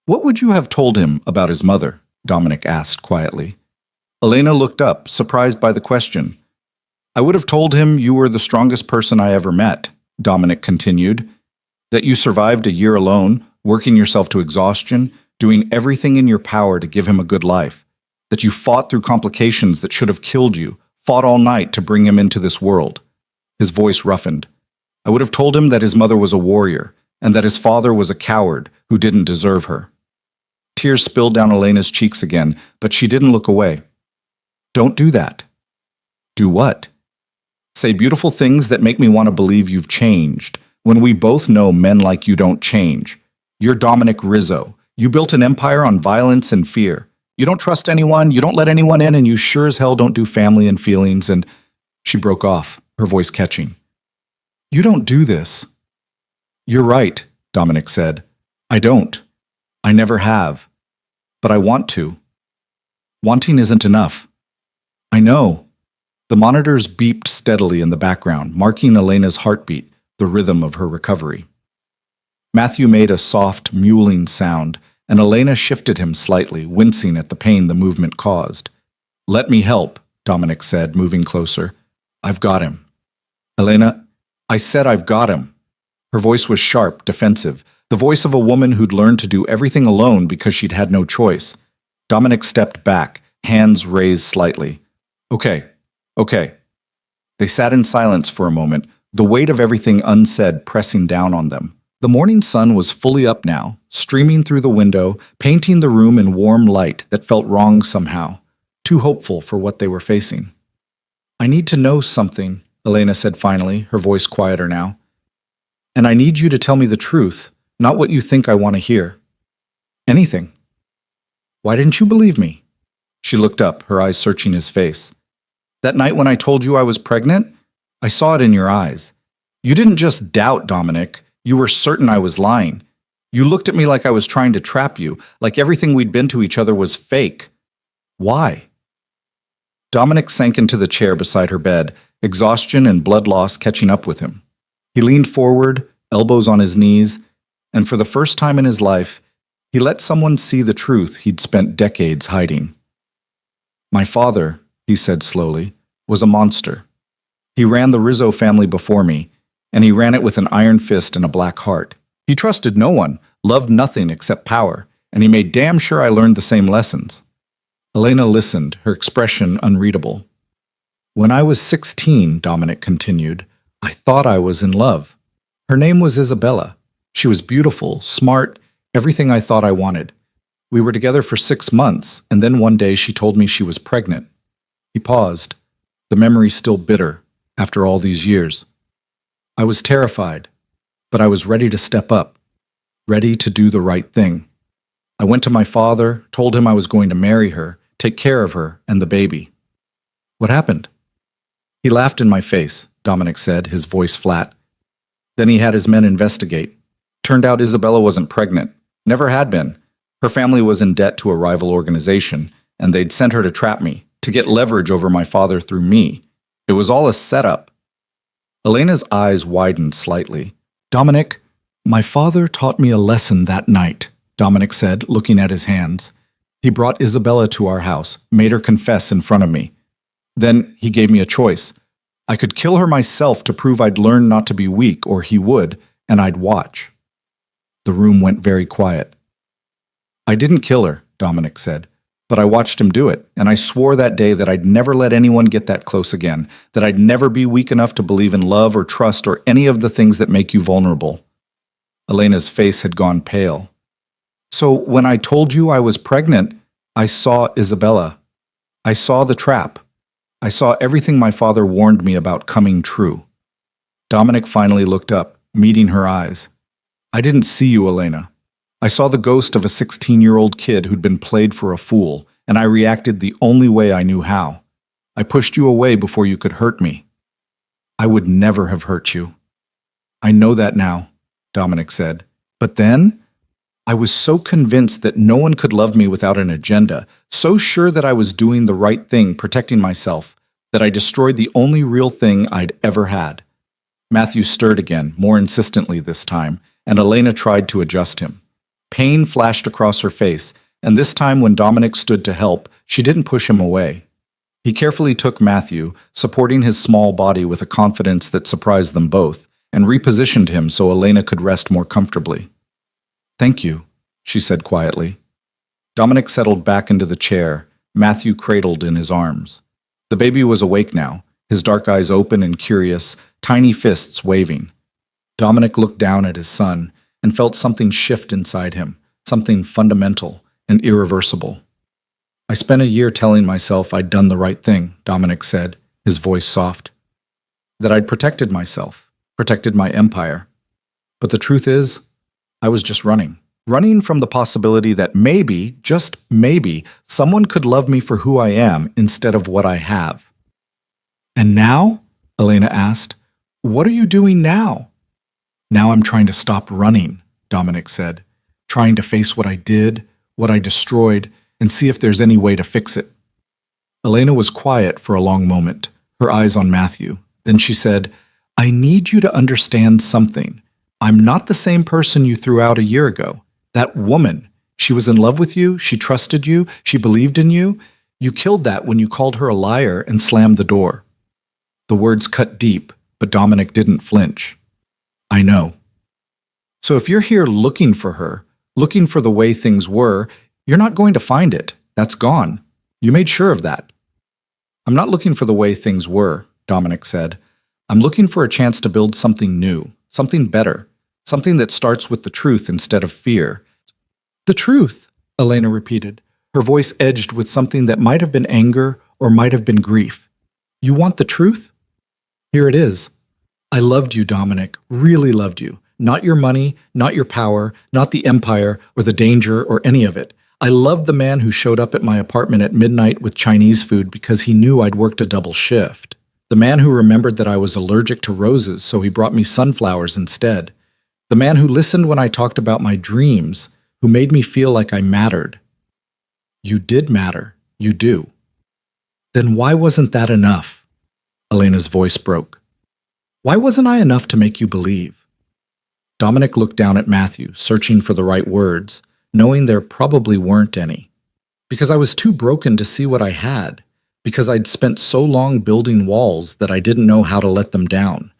Speaker 1: What would you have told him about his mother? Dominic asked quietly. Elena looked up, surprised by the question. I would have told him you were the strongest person I ever met, Dominic continued, that you survived a year alone, working yourself to exhaustion, doing everything in your power to give him a good life, that you fought through complications that should have killed you, fought all night to bring him into this world. His voice roughened. I would have told him that his mother was a warrior, and that his father was a coward who didn't deserve her. Tears spilled down Elena's cheeks again, but she didn't look away. Don't do that. Do what? Say beautiful things that make me want to believe you've changed, when we both know men like you don't change. You're Dominic Rizzo. You built an empire on violence and fear. You don't trust anyone, you don't let anyone in, and you sure as hell don't do family and feelings, and... She broke off, her voice catching. You don't do this. You're right, Dominic said. I don't. I never have. But I want to. Wanting isn't enough. I know. The monitors beeped steadily in the background, marking Elena's heartbeat, the rhythm of her recovery. Matthew made a soft, mewling sound, and Elena shifted him slightly, wincing at the pain the movement caused. Let me help, Dominic said, moving closer. I've got him. Elena, I said I've got him. Her voice was sharp, defensive, the voice of a woman who'd learned to do everything alone because she'd had no choice. Dominic stepped back, hands raised slightly. Okay. They sat in silence for a moment, the weight of everything unsaid pressing down on them. The morning sun was fully up now, streaming through the window, painting the room in warm light that felt wrong somehow, too hopeful for what they were facing. I need to know something, Elena said finally, her voice quieter now. And I need you to tell me the truth, not what you think I want to hear. Anything. Why didn't you believe me? She looked up, her eyes searching his face. That night when I told you I was pregnant, I saw it in your eyes. You didn't just doubt, Dominic. You were certain I was lying. You looked at me like I was trying to trap you, like everything we'd been to each other was fake. Why? Dominic sank into the chair beside her bed, exhaustion and blood loss catching up with him. He leaned forward, elbows on his knees, and for the first time in his life, he let someone see the truth he'd spent decades hiding. My father, he said slowly, was a monster. He ran the Rizzo family before me, and he ran it with an iron fist and a black heart. He trusted no one, loved nothing except power, and he made damn sure I learned the same lessons. Elena listened, her expression unreadable. When I was 16, Dominic continued, I thought I was in love. Her name was Isabella. She was beautiful, smart, everything I thought I wanted. We were together for 6 months, and then one day she told me she was pregnant. He paused, the memory still bitter after all these years. I was terrified, but I was ready to step up, ready to do the right thing. I went to my father, told him I was going to marry her, take care of her and the baby. What happened? He laughed in my face, Dominic said, his voice flat. Then he had his men investigate. Turned out Isabella wasn't pregnant, never had been. Her family was in debt to a rival organization, and they'd sent her to trap me, to get leverage over my father through me. It was all a setup. Elena's eyes widened slightly. Dominic, my father taught me a lesson that night. Dominic said, looking at his hands. He brought Isabella to our house, made her confess in front of me. Then he gave me a choice. I could kill her myself to prove I'd learned not to be weak, or he would, and I'd watch. The room went very quiet. I didn't kill her, Dominic said, but I watched him do it, and I swore that day that I'd never let anyone get that close again, that I'd never be weak enough to believe in love or trust or any of the things that make you vulnerable. Elena's face had gone pale. So when I told you I was pregnant, I saw Isabella. I saw the trap. I saw everything my father warned me about coming true. Dominic finally looked up, meeting her eyes. I didn't see you, Elena. I saw the ghost of a 16-year-old kid who'd been played for a fool, and I reacted the only way I knew how. I pushed you away before you could hurt me. I would never have hurt you. I know that now, Dominic said. But then, I was so convinced that no one could love me without an agenda, so sure that I was doing the right thing, protecting myself, that I destroyed the only real thing I'd ever had. Matthew stirred again, more insistently this time, and Elena tried to adjust him. Pain flashed across her face, and this time when Dominic stood to help, she didn't push him away. He carefully took Matthew, supporting his small body with a confidence that surprised them both, and repositioned him so Elena could rest more comfortably. Thank you, she said quietly. Dominic settled back into the chair, Matthew cradled in his arms. The baby was awake now, his dark eyes open and curious, tiny fists waving. Dominic looked down at his son and felt something shift inside him, something fundamental and irreversible. I spent a year telling myself I'd done the right thing, Dominic said, his voice soft. That I'd protected myself, protected my empire. But the truth is, I was just running from the possibility that maybe, just maybe, someone could love me for who I am instead of what I have. And now? Elena asked. What are you doing now? Now I'm trying to stop running, Dominic said, trying to face what I did, what I destroyed, and see if there's any way to fix it. Elena was quiet for a long moment, her eyes on Matthew. Then she said, I need you to understand something. I'm not the same person you threw out a year ago. That woman, she was in love with you, she trusted you, she believed in you. You killed that when you called her a liar and slammed the door. The words cut deep, but Dominic didn't flinch. I know. So if you're here looking for her, looking for the way things were, you're not going to find it. That's gone. You made sure of that. I'm not looking for the way things were, Dominic said. I'm looking for a chance to build something new, something better, something that starts with the truth instead of fear. The truth, Elena repeated, her voice edged with something that might have been anger or might have been grief. You want the truth? Here it is. I loved you, Dominic, really loved you. Not your money, not your power, not the empire or the danger or any of it. I loved the man who showed up at my apartment at midnight with Chinese food because he knew I'd worked a double shift. The man who remembered that I was allergic to roses, so he brought me sunflowers instead. The man who listened when I talked about my dreams, who made me feel like I mattered. You did matter. You do. Then why wasn't that enough? Elena's voice broke. Why wasn't I enough to make you believe? Dominic looked down at Matthew, searching for the right words, knowing there probably weren't any. Because I was too broken to see what I had. Because I'd spent so long building walls that I didn't know how to let them down.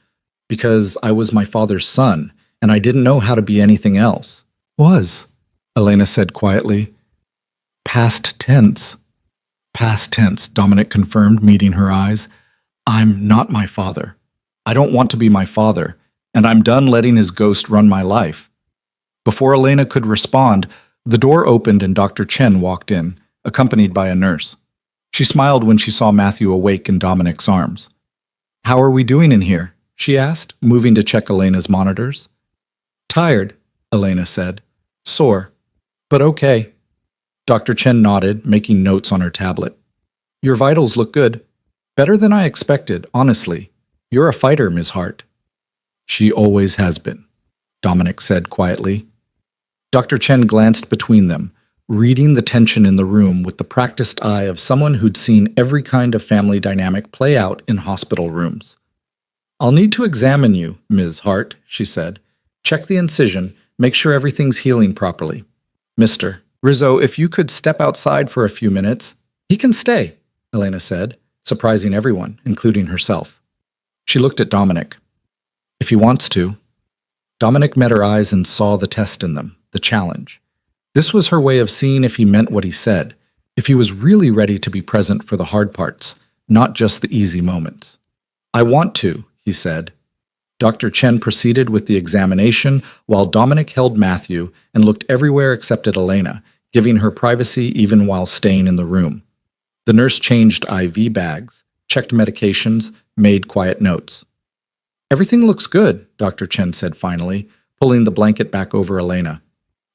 Speaker 1: Because I was my father's son, and I didn't know how to be anything else. Was, Elena said quietly. Past tense. Past tense, Dominic confirmed, meeting her eyes. I'm not my father. I don't want to be my father, and I'm done letting his ghost run my life. Before Elena could respond, the door opened and Dr. Chen walked in, accompanied by a nurse. She smiled when she saw Matthew awake in Dominic's arms. How are we doing in here? She asked, moving to check Elena's monitors. Tired, Elena said. Sore, but okay. Dr. Chen nodded, making notes on her tablet. Your vitals look good. Better than I expected, honestly. You're a fighter, Ms. Hart. She always has been, Dominic said quietly. Dr. Chen glanced between them, reading the tension in the room with the practiced eye of someone who'd seen every kind of family dynamic play out in hospital rooms. I'll need to examine you, Ms. Hart, she said. Check the incision, make sure everything's healing properly. Mr. Rizzo, if you could step outside for a few minutes. He can stay, Elena said, surprising everyone, including herself. She looked at Dominic. If he wants to. Dominic met her eyes and saw the test in them, the challenge. This was her way of seeing if he meant what he said, if he was really ready to be present for the hard parts, not just the easy moments. I want to, he said. Dr. Chen proceeded with the examination while Dominic held Matthew and looked everywhere except at Elena, giving her privacy even while staying in the room. The nurse changed IV bags, checked medications, made quiet notes. Everything looks good, Dr. Chen said finally, pulling the blanket back over Elena.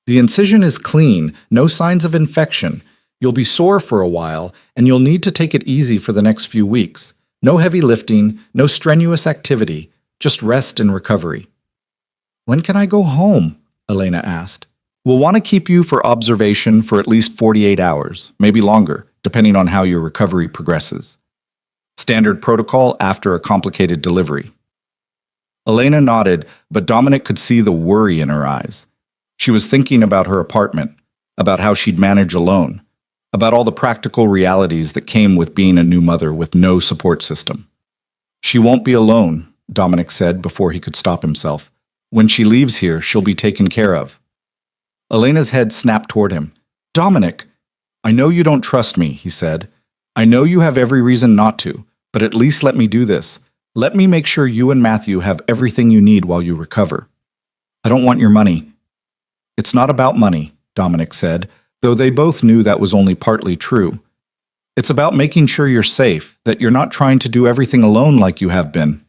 Speaker 1: The incision is clean, no signs of infection. You'll be sore for a while, and you'll need to take it easy for the next few weeks. No heavy lifting, no strenuous activity, just rest and recovery. When can I go home? Elena asked. We'll want to keep you for observation for at least 48 hours, maybe longer, depending on how your recovery progresses. Standard protocol after a complicated delivery. Elena nodded, but Dominic could see the worry in her eyes. She was thinking about her apartment, about how she'd manage alone, about all the practical realities that came with being a new mother with no support system. She won't be alone, Dominic said before he could stop himself. When she leaves here, she'll be taken care of. Elena's head snapped toward him. Dominic, I know you don't trust me, he said. I know you have every reason not to, but at least let me do this. Let me make sure you and Matthew have everything you need while you recover. I don't want your money. It's not about money, Dominic said, though they both knew that was only partly true. It's about making sure you're safe, that you're not trying to do everything alone like you have been.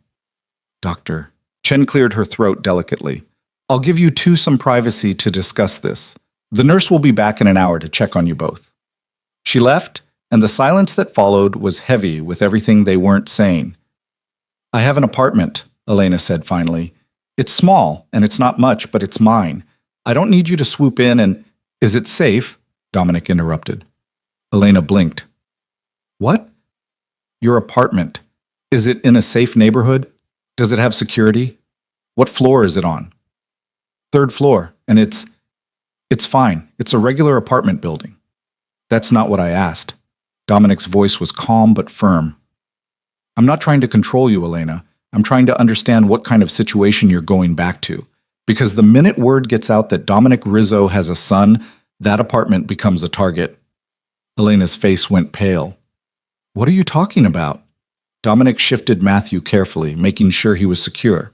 Speaker 1: Doctor. Chen cleared her throat delicately. I'll give you two some privacy to discuss this. The nurse will be back in an hour to check on you both. She left, and the silence that followed was heavy with everything they weren't saying. I have an apartment, Elena said finally. It's small, and it's not much, but it's mine. I don't need you to swoop in and... Is it safe? Dominic interrupted. Elena blinked. What? Your apartment. Is it in a safe neighborhood? Does it have security? What floor is it on? 3rd floor, and it's fine. It's a regular apartment building. That's not what I asked. Dominic's voice was calm but firm. I'm not trying to control you, Elena. I'm trying to understand what kind of situation you're going back to. Because the minute word gets out that Dominic Rizzo has a son, that apartment becomes a target. Elena's face went pale. What are you talking about? Dominic shifted Matthew carefully, making sure he was secure.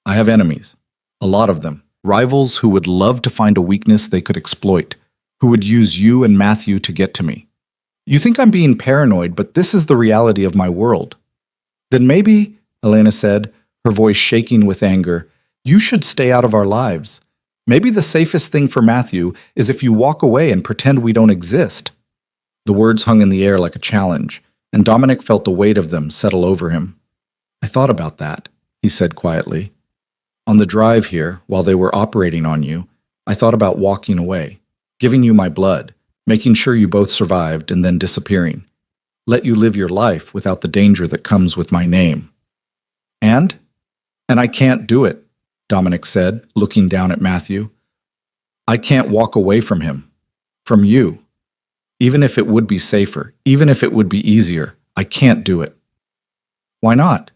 Speaker 1: I have enemies. A lot of them. Rivals who would love to find a weakness they could exploit, who would use you and Matthew to get to me. You think I'm being paranoid, but this is the reality of my world. Then maybe, Elena said, her voice shaking with anger, you should stay out of our lives. Maybe the safest thing for Matthew is if you walk away and pretend we don't exist. The words hung in the air like a challenge, and Dominic felt the weight of them settle over him. I thought about that, he said quietly. On the drive here, while they were operating on you, I thought about walking away, giving you my blood, making sure you both survived and then disappearing. Let you live your life without the danger that comes with my name. And I can't do it, Dominic said, looking down at Matthew. I can't walk away from him, from you. Even if it would be safer, even if it would be easier, I can't do it. Why not?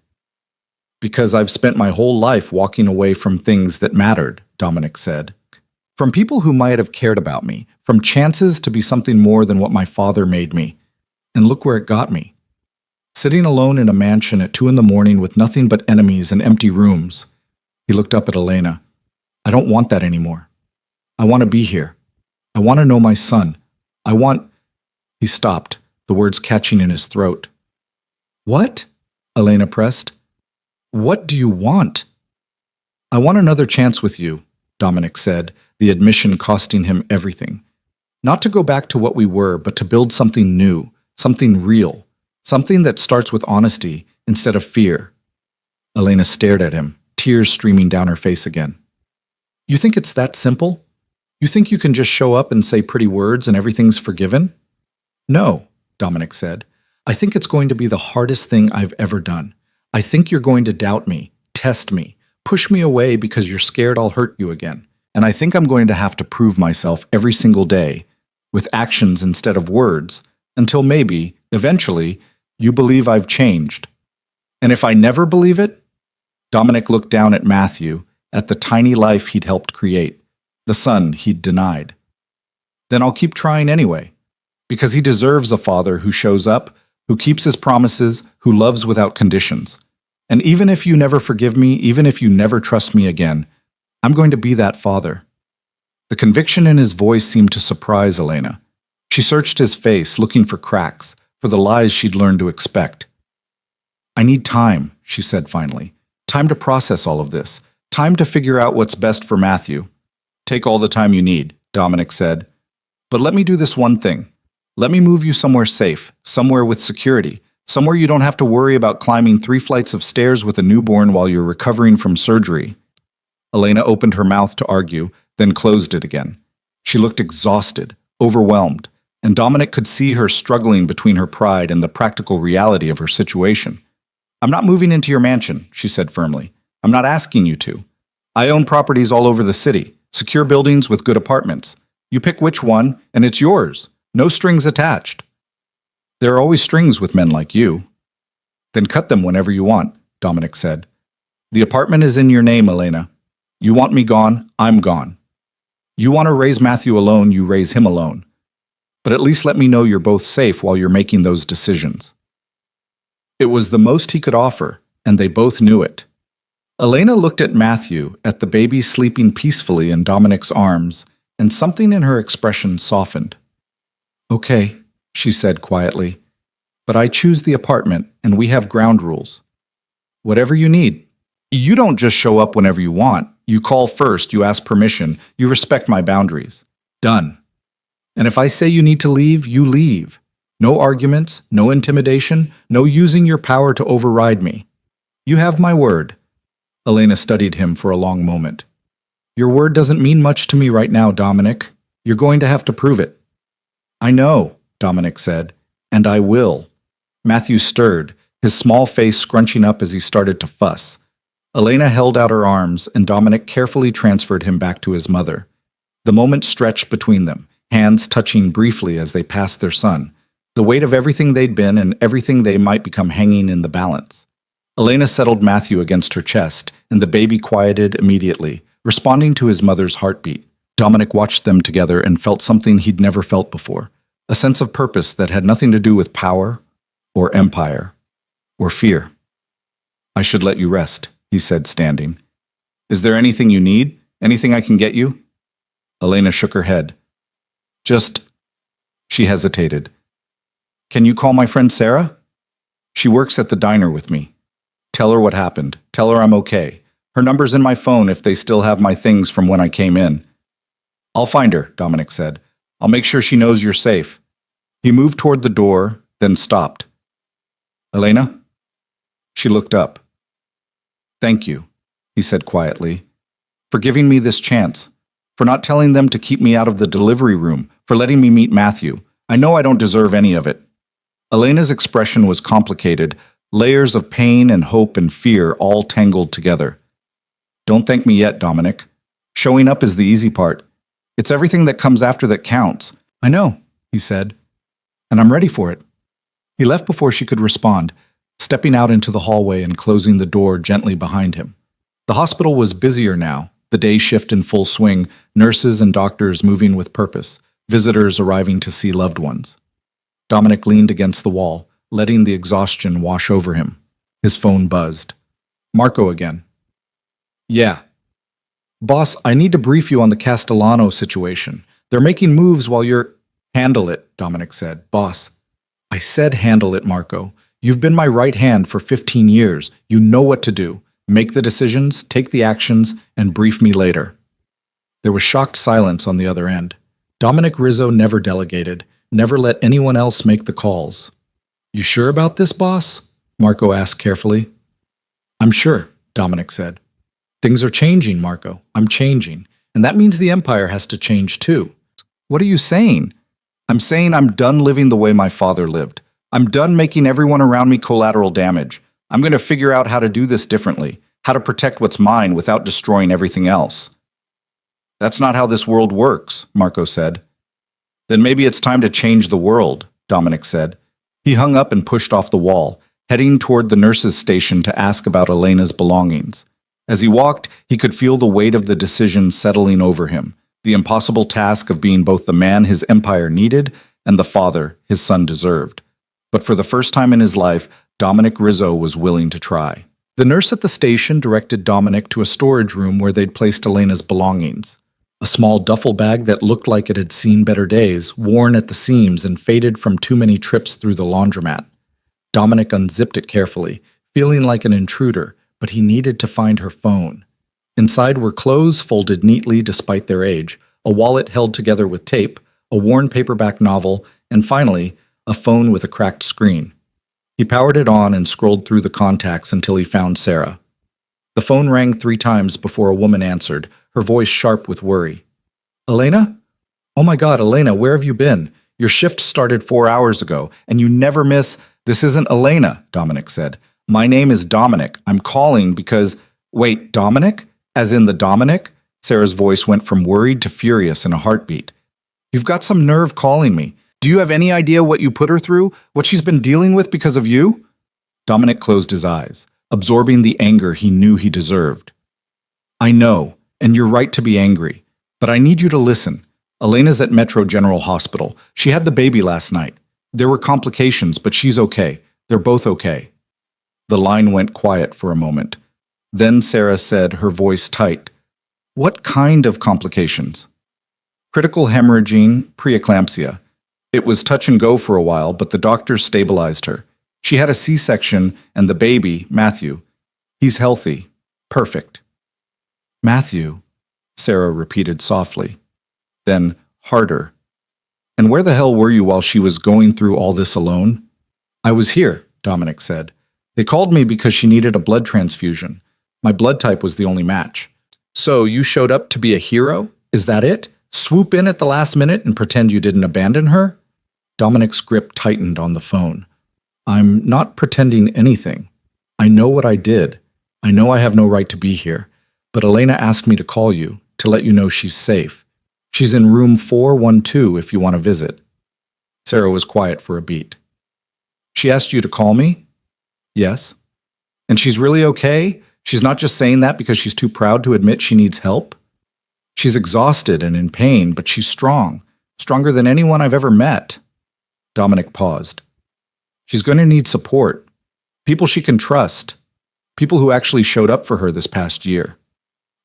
Speaker 1: Because I've spent my whole life walking away from things that mattered, Dominic said. From people who might have cared about me, from chances to be something more than what my father made me. And look where it got me. Sitting alone in a mansion at 2 a.m. with nothing but enemies and empty rooms. He looked up at Elena. I don't want that anymore. I want to be here. I want to know my son. I want... He stopped, the words catching in his throat. What? Elena pressed. What do you want? I want another chance with you, Dominic said, the admission costing him everything. Not to go back to what we were, but to build something new, something real, something that starts with honesty instead of fear. Elena stared at him, tears streaming down her face again. You think it's that simple? You think you can just show up and say pretty words and everything's forgiven? No, Dominic said. I think it's going to be the hardest thing I've ever done. I think you're going to doubt me, test me, push me away because you're scared I'll hurt you again. and I think I'm going to have to prove myself every single day, with actions instead of words, until maybe, eventually, you believe I've changed. And if I never believe it, Dominic looked down at Matthew, at the tiny life he'd helped create, the son he'd denied. Then I'll keep trying anyway, because he deserves a father who shows up, who keeps his promises, who loves without conditions. And even if you never forgive me, even if you never trust me again, I'm going to be that father. The conviction in his voice seemed to surprise Elena. She searched his face, looking for cracks, for the lies she'd learned to expect. I need time, she said finally. Time to process all of this. Time to figure out what's best for Matthew. Take all the time you need, Dominic said. But let me do this one thing. Let me move you somewhere safe, somewhere with security, somewhere you don't have to worry about climbing 3 flights of stairs with a newborn while you're recovering from surgery. Elena opened her mouth to argue, then closed it again. She looked exhausted, overwhelmed, and Dominic could see her struggling between her pride and the practical reality of her situation. I'm not moving into your mansion, she said firmly. I'm not asking you to. I own properties all over the city, secure buildings with good apartments. You pick which one, and it's yours. No strings attached. There are always strings with men like you. Then cut them whenever you want, Dominic said. The apartment is in your name, Elena. You want me gone, I'm gone. You want to raise Matthew alone, you raise him alone. But at least let me know you're both safe while you're making those decisions. It was the most he could offer, and they both knew it. Elena looked at Matthew, at the baby sleeping peacefully in Dominic's arms, and something in her expression softened. Okay, she said quietly, but I choose the apartment, and we have ground rules. Whatever you need. You don't just show up whenever you want. You call first, you ask permission, you respect my boundaries. Done. And if I say you need to leave, you leave. No arguments, no intimidation, no using your power to override me. You have my word. Elena studied him for a long moment. Your word doesn't mean much to me right now, Dominic. You're going to have to prove it. I know, Dominic said, and I will. Matthew stirred, his small face scrunching up as he started to fuss. Elena held out her arms, and Dominic carefully transferred him back to his mother. The moment stretched between them, hands touching briefly as they passed their son, the weight of everything they'd been and everything they might become hanging in the balance. Elena settled Matthew against her chest, and the baby quieted immediately, responding to his mother's heartbeat. Dominic watched them together and felt something he'd never felt before, a sense of purpose that had nothing to do with power, or empire, or fear. I should let you rest, he said, standing. Is there anything you need? Anything I can get you? Elena shook her head. She hesitated. Can you call my friend Sarah? She works at the diner with me. Tell her what happened. Tell her I'm okay. Her number's in my phone if they still have my things from when I came in. I'll find her, Dominic said. I'll make sure she knows you're safe. He moved toward the door, then stopped. Elena? She looked up. Thank you, he said quietly, for giving me this chance, for not telling them to keep me out of the delivery room, for letting me meet Matthew. I know I don't deserve any of it. Elena's expression was complicated, layers of pain and hope and fear all tangled together. Don't thank me yet, Dominic. Showing up is the easy part. It's everything that comes after that counts. I know, he said, and I'm ready for it. He left before she could respond, stepping out into the hallway and closing the door gently behind him. The hospital was busier now, the day shift in full swing, nurses and doctors moving with purpose, visitors arriving to see loved ones. Dominic leaned against the wall, letting the exhaustion wash over him. His phone buzzed. Marco again. Yeah. Boss, I need to brief you on the Castellano situation. They're making moves while you're— Handle it, Dominic said. Boss. I said handle it, Marco. You've been my right hand for 15 years. You know what to do. Make the decisions, take the actions, and brief me later. There was shocked silence on the other end. Dominic Rizzo never delegated, never let anyone else make the calls. You sure about this, boss? Marco asked carefully. I'm sure, Dominic said. Things are changing, Marco. I'm changing. And that means the empire has to change too. What are you saying? I'm saying I'm done living the way my father lived. I'm done making everyone around me collateral damage. I'm going to figure out how to do this differently, how to protect what's mine without destroying everything else. That's not how this world works, Marco said. Then maybe it's time to change the world, Dominic said. He hung up and pushed off the wall, heading toward the nurse's station to ask about Elena's belongings. As he walked, he could feel the weight of the decision settling over him, the impossible task of being both the man his empire needed and the father his son deserved. But for the first time in his life, Dominic Rizzo was willing to try. The nurse at the station directed Dominic to a storage room where they'd placed Elena's belongings. A small duffel bag that looked like it had seen better days, worn at the seams and faded from too many trips through the laundromat. Dominic unzipped it carefully, feeling like an intruder, but he needed to find her phone. Inside were clothes folded neatly despite their age, a wallet held together with tape, a worn paperback novel, and finally, a phone with a cracked screen. He powered it on and scrolled through the contacts until he found Sarah. The phone rang 3 times before a woman answered, her voice sharp with worry. Elena? Oh my God, Elena, where have you been? Your shift started 4 hours ago, and you never miss— This isn't Elena, Dominic said. My name is Dominic. I'm calling because— Wait, Dominic? As in the Dominic? Sarah's voice went from worried to furious in a heartbeat. You've got some nerve calling me. Do you have any idea what you put her through? What she's been dealing with because of you? Dominic closed his eyes, absorbing the anger he knew he deserved. I know, and you're right to be angry, but I need you to listen. Elena's at Metro General Hospital. She had the baby last night. There were complications, but she's okay. They're both okay. The line went quiet for a moment. Then Sarah said, her voice tight, What kind of complications? Critical hemorrhaging, preeclampsia. It was touch and go for a while, but the doctors stabilized her. She had a C-section, and the baby, Matthew, he's healthy. Perfect. Matthew, Sarah repeated softly. Then, harder. And where the hell were you while she was going through all this alone? I was here, Dominic said. They called me because she needed a blood transfusion. My blood type was the only match. So you showed up to be a hero? Is that it? Swoop in at the last minute and pretend you didn't abandon her? Dominic's grip tightened on the phone. I'm not pretending anything. I know what I did. I know I have no right to be here. But Elena asked me to call you, to let you know she's safe. She's in room 412 if you want to visit. Sarah was quiet for a beat. She asked you to call me? Yes. And she's really okay? She's not just saying that because she's too proud to admit she needs help? She's exhausted and in pain, but she's strong. Stronger than anyone I've ever met. Dominic paused. She's going to need support. People she can trust. People who actually showed up for her this past year.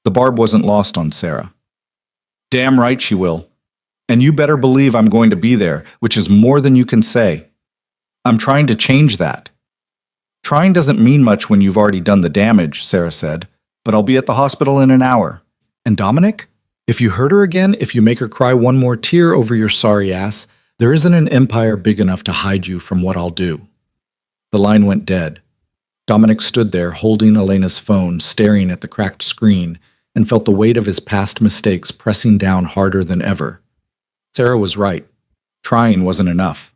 Speaker 1: The barb wasn't lost on Sarah. Damn right she will. And you better believe I'm going to be there, which is more than you can say. I'm trying to change that. Trying doesn't mean much when you've already done the damage, Sarah said, but I'll be at the hospital in an hour. And Dominic? If you hurt her again, if you make her cry one more tear over your sorry ass, there isn't an empire big enough to hide you from what I'll do. The line went dead. Dominic stood there holding Elena's phone, staring at the cracked screen, and felt the weight of his past mistakes pressing down harder than ever. Sarah was right. Trying wasn't enough.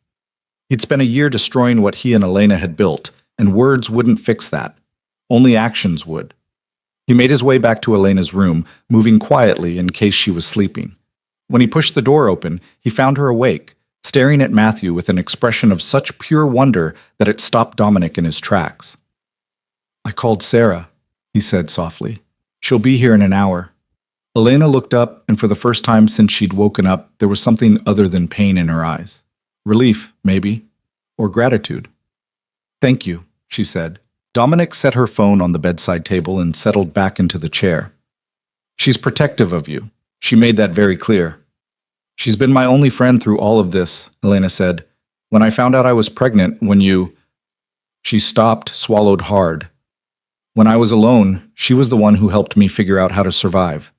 Speaker 1: He'd spent a year destroying what he and Elena had built, and words wouldn't fix that. Only actions would. He made his way back to Elena's room, moving quietly in case she was sleeping. When he pushed the door open, he found her awake, staring at Matthew with an expression of such pure wonder that it stopped Dominic in his tracks. I called Sarah, he said softly. She'll be here in an hour. Elena looked up, and for the first time since she'd woken up, there was something other than pain in her eyes. Relief, maybe, or gratitude. Thank you, she said. Dominic set her phone on the bedside table and settled back into the chair. She's protective of you. She made that very clear. She's been my only friend through all of this, Elena said. When I found out I was pregnant, when you— She stopped, swallowed hard. When I was alone, she was the one who helped me figure out how to survive.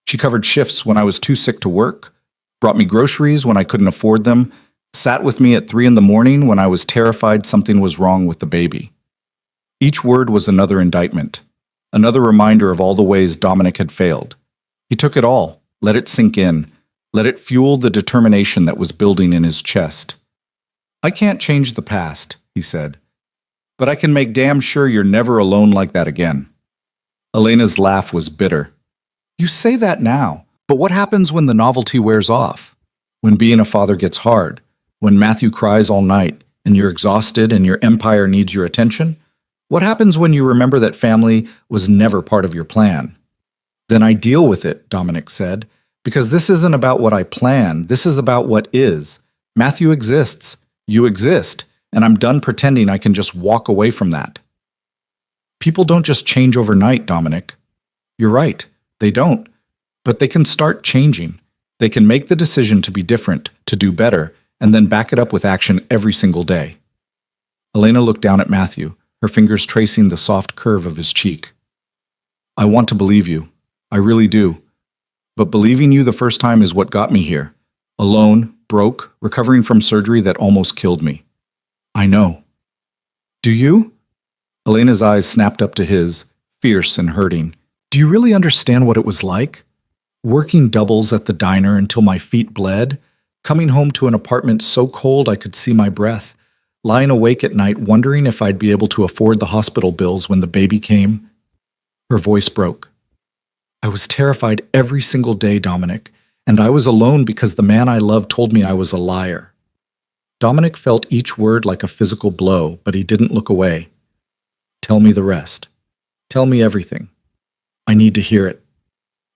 Speaker 1: She covered shifts when I was too sick to work, brought me groceries when I couldn't afford them, sat with me at 3 a.m. when I was terrified something was wrong with the baby. Each word was another indictment, another reminder of all the ways Dominic had failed. He took it all, let it sink in, let it fuel the determination that was building in his chest. I can't change the past, he said, but I can make damn sure you're never alone like that again. Elena's laugh was bitter. You say that now. But what happens when the novelty wears off? When being a father gets hard? When Matthew cries all night and you're exhausted and your empire needs your attention? What happens when you remember that family was never part of your plan? Then I deal with it, Dominic said, because this isn't about what I plan. This is about what is. Matthew exists. You exist. And I'm done pretending I can just walk away from that. People don't just change overnight, Dominic. You're right. They don't. But they can start changing. They can make the decision to be different, to do better, and then back it up with action every single day. Elena looked down at Matthew, her fingers tracing the soft curve of his cheek. I want to believe you. I really do. But believing you the first time is what got me here. Alone, broke, recovering from surgery that almost killed me. I know. Do you? Elena's eyes snapped up to his, fierce and hurting. Do you really understand what it was like? Working doubles at the diner until my feet bled, coming home to an apartment so cold I could see my breath, lying awake at night wondering if I'd be able to afford the hospital bills when the baby came. Her voice broke. I was terrified every single day, Dominic, and I was alone because the man I loved told me I was a liar. Dominic felt each word like a physical blow, but he didn't look away. Tell me the rest. Tell me everything. I need to hear it.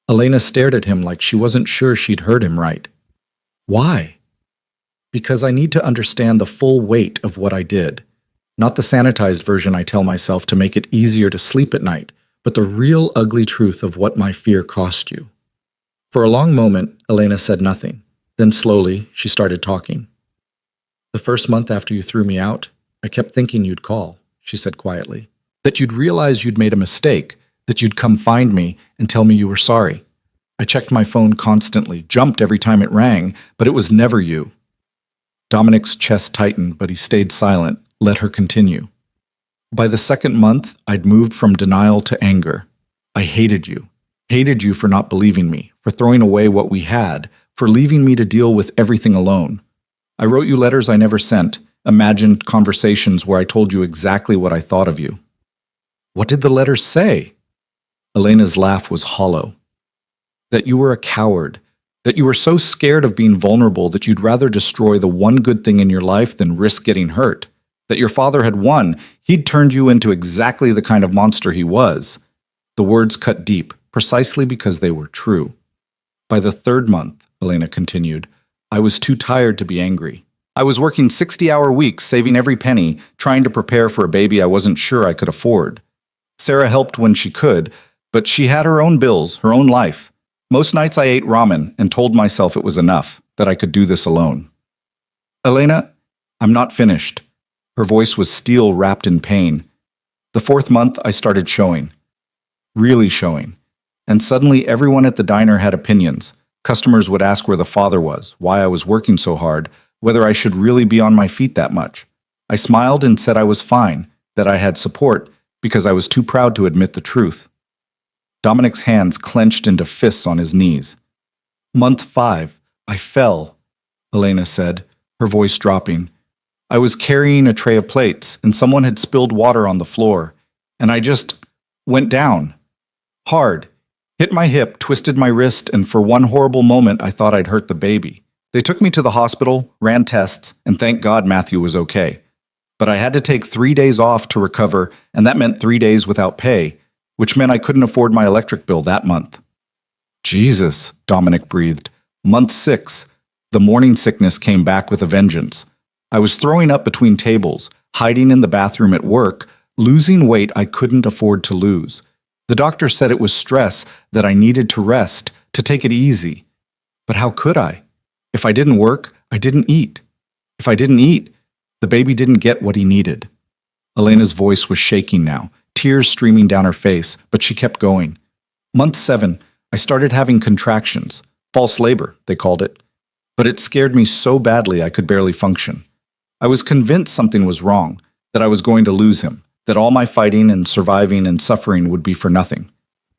Speaker 1: Elena stared at him like she wasn't sure she'd heard him right. Why? Because I need to understand the full weight of what I did. Not the sanitized version I tell myself to make it easier to sleep at night, but the real ugly truth of what my fear cost you. For a long moment, Elena said nothing. Then slowly, she started talking. The first month after you threw me out, I kept thinking you'd call, she said quietly. That you'd realize you'd made a mistake, that you'd come find me and tell me you were sorry. I checked my phone constantly, jumped every time it rang, but it was never you. Dominic's chest tightened, but he stayed silent, let her continue. By the second month, I'd moved from denial to anger. I hated you for not believing me, for throwing away what we had, for leaving me to deal with everything alone. I wrote you letters I never sent, imagined conversations where I told you exactly what I thought of you. What did the letters say? Elena's laugh was hollow. That you were a coward, that you were so scared of being vulnerable that you'd rather destroy the one good thing in your life than risk getting hurt. That your father had won, he'd turned you into exactly the kind of monster he was. The words cut deep, precisely because they were true. By the third month, Elena continued, I was too tired to be angry. I was working 60-hour weeks, saving every penny, trying to prepare for a baby I wasn't sure I could afford. Sarah helped when she could, but she had her own bills, her own life. Most nights I ate ramen and told myself it was enough, that I could do this alone. Elena, I'm not finished. Her voice was steel wrapped in pain. The fourth month, I started showing. Really showing. And suddenly everyone at the diner had opinions. Customers would ask where the father was, why I was working so hard, whether I should really be on my feet that much. I smiled and said I was fine, that I had support, because I was too proud to admit the truth. Dominic's hands clenched into fists on his knees. Month 5, I fell, Elena said, her voice dropping. I was carrying a tray of plates, and someone had spilled water on the floor, and I just went down. Hard. Hit my hip, twisted my wrist, and for one horrible moment I thought I'd hurt the baby. They took me to the hospital, ran tests, and thank God Matthew was okay. But I had to take 3 days off to recover, and that meant 3 days without pay, which meant I couldn't afford my electric bill that month. Jesus, Dominic breathed. Month 6, the morning sickness came back with a vengeance. I was throwing up between tables, hiding in the bathroom at work, losing weight I couldn't afford to lose. The doctor said it was stress, that I needed to rest, to take it easy. But how could I? If I didn't work, I didn't eat. If I didn't eat, the baby didn't get what he needed. Elena's voice was shaking now, tears streaming down her face, but she kept going. Month 7, I started having contractions. False labor, they called it. But it scared me so badly I could barely function. I was convinced something was wrong, that I was going to lose him, that all my fighting and surviving and suffering would be for nothing.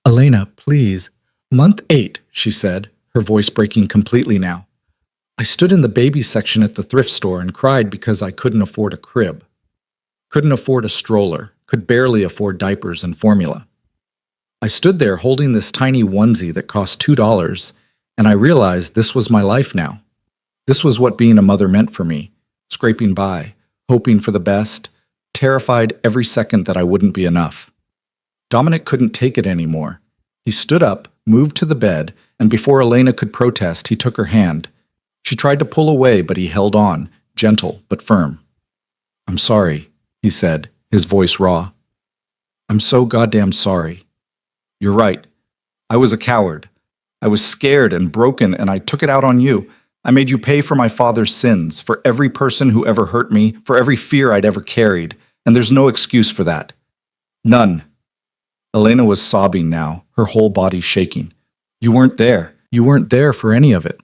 Speaker 1: Elena, please. Month 8, she said, her voice breaking completely now. I stood in the baby section at the thrift store and cried because I couldn't afford a crib. Couldn't afford a stroller, could barely afford diapers and formula. I stood there holding this tiny onesie that cost $2, And I realized this was my life now. This was what being a mother meant for me, scraping by, hoping for the best, terrified every second that I wouldn't be enough. Dominic couldn't take it anymore. He stood up, moved to the bed, and before Elena could protest, he took her hand. She tried to pull away, but he held on, gentle but firm. "I'm sorry," he said, his voice raw. "I'm so goddamn sorry. You're right. I was a coward. I was scared and broken, and I took it out on you. I made you pay for my father's sins, for every person who ever hurt me, for every fear I'd ever carried, and there's no excuse for that. None." Elena was sobbing now, her whole body shaking. "You weren't there. You weren't there for any of it.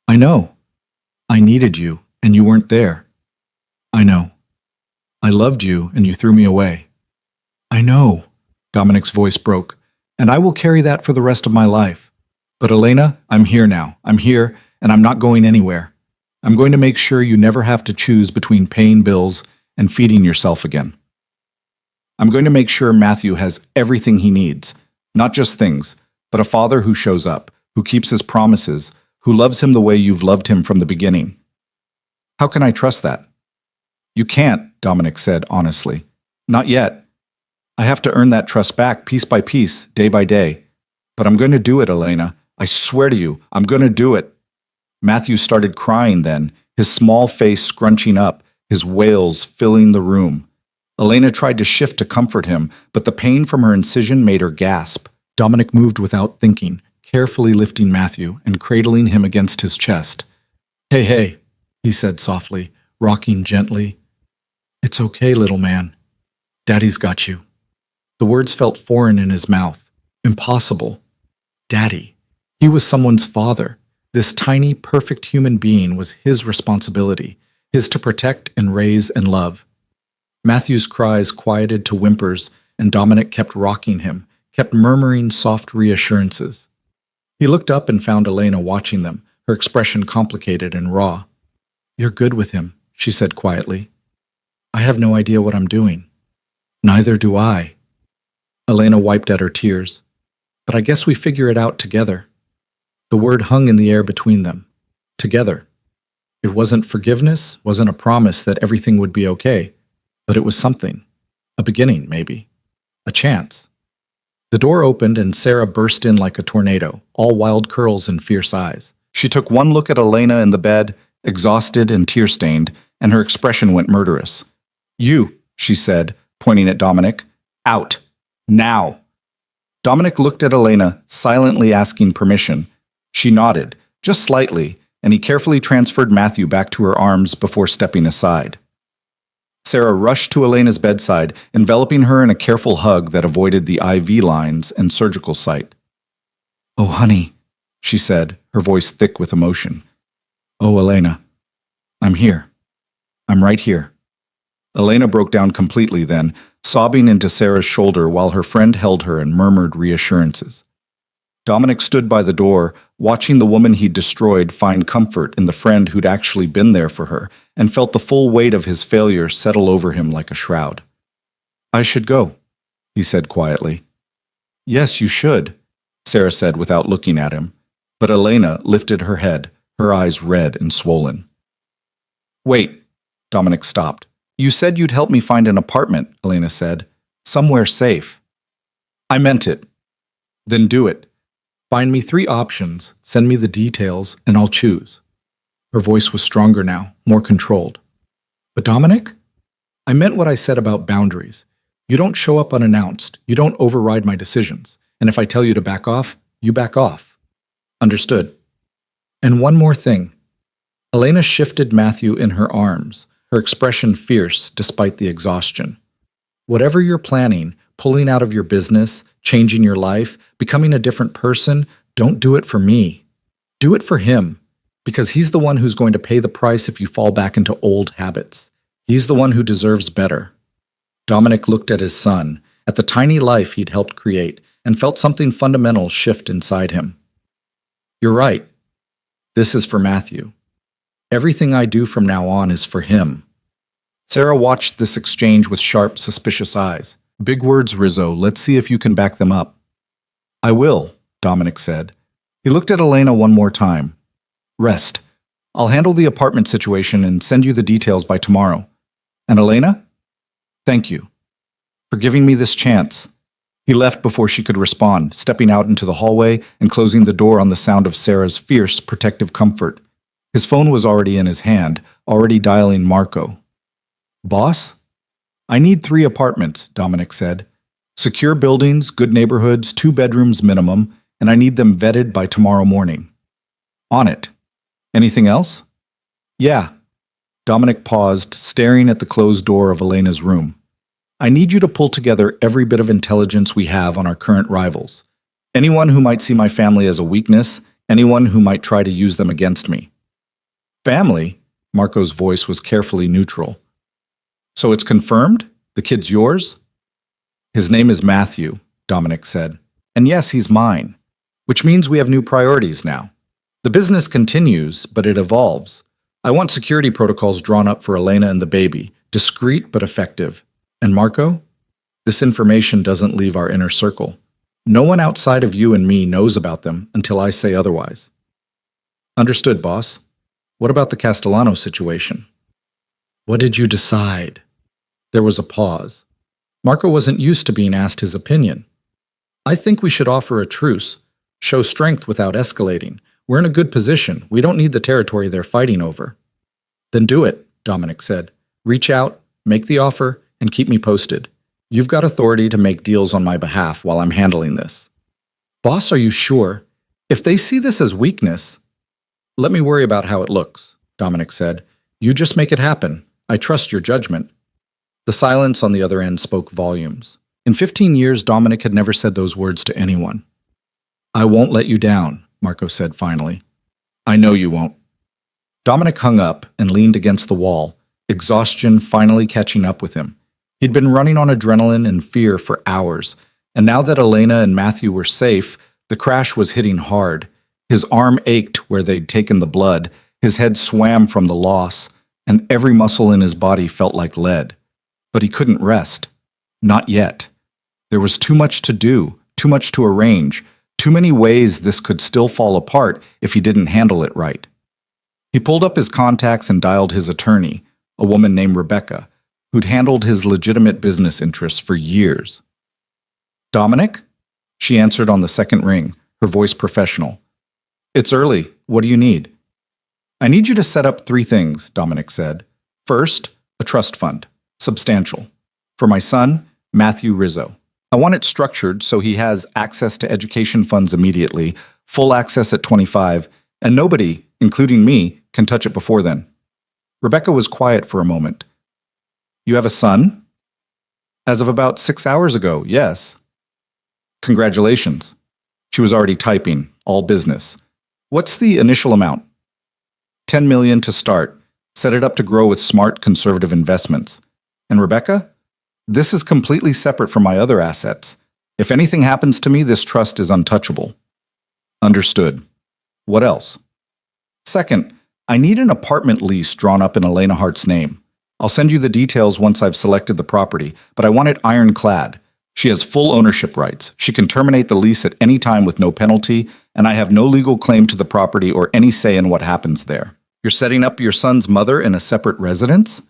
Speaker 1: I know. I needed you, and you weren't there. I know. I loved you, and you threw me away. I know." Dominic's voice broke. "And I will carry that for the rest of my life. But Elena, I'm here now. I'm here, and I'm not going anywhere. I'm going to make sure you never have to choose between paying bills and feeding yourself again. I'm going to make sure Matthew has everything he needs, not just things, but a father who shows up, who keeps his promises, who loves him the way you've loved him from the beginning. How can I trust that?" "You can't," Dominic said honestly. "Not yet. I have to earn that trust back piece by piece, day by day. But I'm going to do it, Elena. I swear to you, I'm going to do it." Matthew started crying then, his small face scrunching up, his wails filling the room. Elena tried to shift to comfort him, but the pain from her incision made her gasp. Dominic moved without thinking, carefully lifting Matthew and cradling him against his chest. "Hey, hey," he said softly, rocking gently. "It's okay, little man. Daddy's got you." The words felt foreign in his mouth. Impossible. Daddy. He was someone's father. This tiny, perfect human being was his responsibility, his to protect and raise and love. Matthew's cries quieted to whimpers, and Dominic kept rocking him, kept murmuring soft reassurances. He looked up and found Elena watching them, her expression complicated and raw. "You're good with him," she said quietly. "I have no idea what I'm doing." "Neither do I." Elena wiped at her tears. "But I guess we figure it out together." The word hung in the air between them. Together. It wasn't forgiveness, wasn't a promise that everything would be okay, but it was something. A beginning, maybe. A chance. The door opened and Sarah burst in like a tornado, all wild curls and fierce eyes. She took one look at Elena in the bed, exhausted and tear-stained, and her expression went murderous. "You," she said, pointing at Dominic. "Out. Now." Dominic looked at Elena, silently asking permission. She nodded, just slightly, and he carefully transferred Matthew back to her arms before stepping aside. Sarah rushed to Elena's bedside, enveloping her in a careful hug that avoided the IV lines and surgical site. "Oh, honey," she said, her voice thick with emotion. "Oh, Elena, I'm here. I'm right here." Elena broke down completely then, sobbing into Sarah's shoulder while her friend held her and murmured reassurances. Dominic stood by the door, watching the woman he'd destroyed find comfort in the friend who'd actually been there for her, and felt the full weight of his failure settle over him like a shroud. "I should go," he said quietly. "Yes, you should," Sarah said without looking at him, but Elena lifted her head, her eyes red and swollen. "Wait," Dominic stopped. "You said you'd help me find an apartment," Elena said. "Somewhere safe." "I meant it." "Then do it. Find me 3 options, send me the details, and I'll choose." Her voice was stronger now, more controlled. "But Dominic? I meant what I said about boundaries. You don't show up unannounced. You don't override my decisions. And if I tell you to back off, you back off." "Understood." "And one more thing." Elena shifted Matthew in her arms, her expression fierce despite the exhaustion. "Whatever you're planning, pulling out of your business, changing your life, becoming a different person, don't do it for me. Do it for him, because he's the one who's going to pay the price if you fall back into old habits. He's the one who deserves better." Dominic looked at his son, at the tiny life he'd helped create, and felt something fundamental shift inside him. "You're right. This is for Matthew. Everything I do from now on is for him." Sarah watched this exchange with sharp, suspicious eyes. "Big words, Rizzo. Let's see if you can back them up." "I will," Dominic said. He looked at Elena one more time. Rest. I'll handle the apartment situation and send you the details by tomorrow. And Elena? Thank you for giving me this chance. He left before she could respond, stepping out into the hallway and closing the door on the sound of Sarah's fierce, protective comfort. His phone was already in his hand, already dialing Marco. Boss? I need 3 apartments, Dominic said. Secure buildings, good neighborhoods, 2 bedrooms minimum, and I need them vetted by tomorrow morning. On it. Anything else? Yeah. Dominic paused, staring at the closed door of Elena's room. I need you to pull together every bit of intelligence we have on our current rivals. Anyone who might see my family as a weakness, anyone who might try to use them against me. Family? Marco's voice was carefully neutral. So it's confirmed? The kid's yours? His name is Matthew, Dominic said. And yes, he's mine. Which means we have new priorities now. The business continues, but it evolves. I want security protocols drawn up for Elena and the baby, discreet but effective. And Marco? This information doesn't leave our inner circle. No one outside of you and me knows about them until I say otherwise. Understood, boss. What about the Castellano situation? What did you decide? There was a pause. Marco wasn't used to being asked his opinion. I think we should offer a truce. Show strength without escalating. We're in a good position. We don't need the territory they're fighting over. Then do it, Dominic said. Reach out, make the offer, and keep me posted. You've got authority to make deals on my behalf while I'm handling this. Boss, are you sure? If they see this as weakness... Let me worry about how it looks, Dominic said. You just make it happen. I trust your judgment. The silence on the other end spoke volumes. In 15 years, Dominic had never said those words to anyone. I won't let you down, Marco said finally. I know you won't. Dominic hung up and leaned against the wall, exhaustion finally catching up with him. He'd been running on adrenaline and fear for hours, and now that Elena and Matthew were safe, the crash was hitting hard. His arm ached where they'd taken the blood, his head swam from the loss, and every muscle in his body felt like lead. But he couldn't rest. Not yet. There was too much to do, too much to arrange, too many ways this could still fall apart if he didn't handle it right. He pulled up his contacts and dialed his attorney, a woman named Rebecca, who'd handled his legitimate business interests for years. Dominic? She answered on the second ring, her voice professional. It's early. What do you need? I need you to set up 3 things, Dominic said. First, a trust fund. Substantial. For my son, Matthew Rizzo. I want it structured so he has access to education funds immediately, full access at 25, and nobody, including me, can touch it before then. Rebecca was quiet for a moment. You have a son? As of about 6 hours ago, yes. Congratulations. She was already typing, all business. What's the initial amount? $10 million to start. Set it up to grow with smart, conservative investments. And Rebecca? This is completely separate from my other assets. If anything happens to me, this trust is untouchable. Understood. What else? Second, I need an apartment lease drawn up in Elena Hart's name. I'll send you the details once I've selected the property, but I want it ironclad. She has full ownership rights. She can terminate the lease at any time with no penalty, and I have no legal claim to the property or any say in what happens there. You're setting up your son's mother in a separate residence?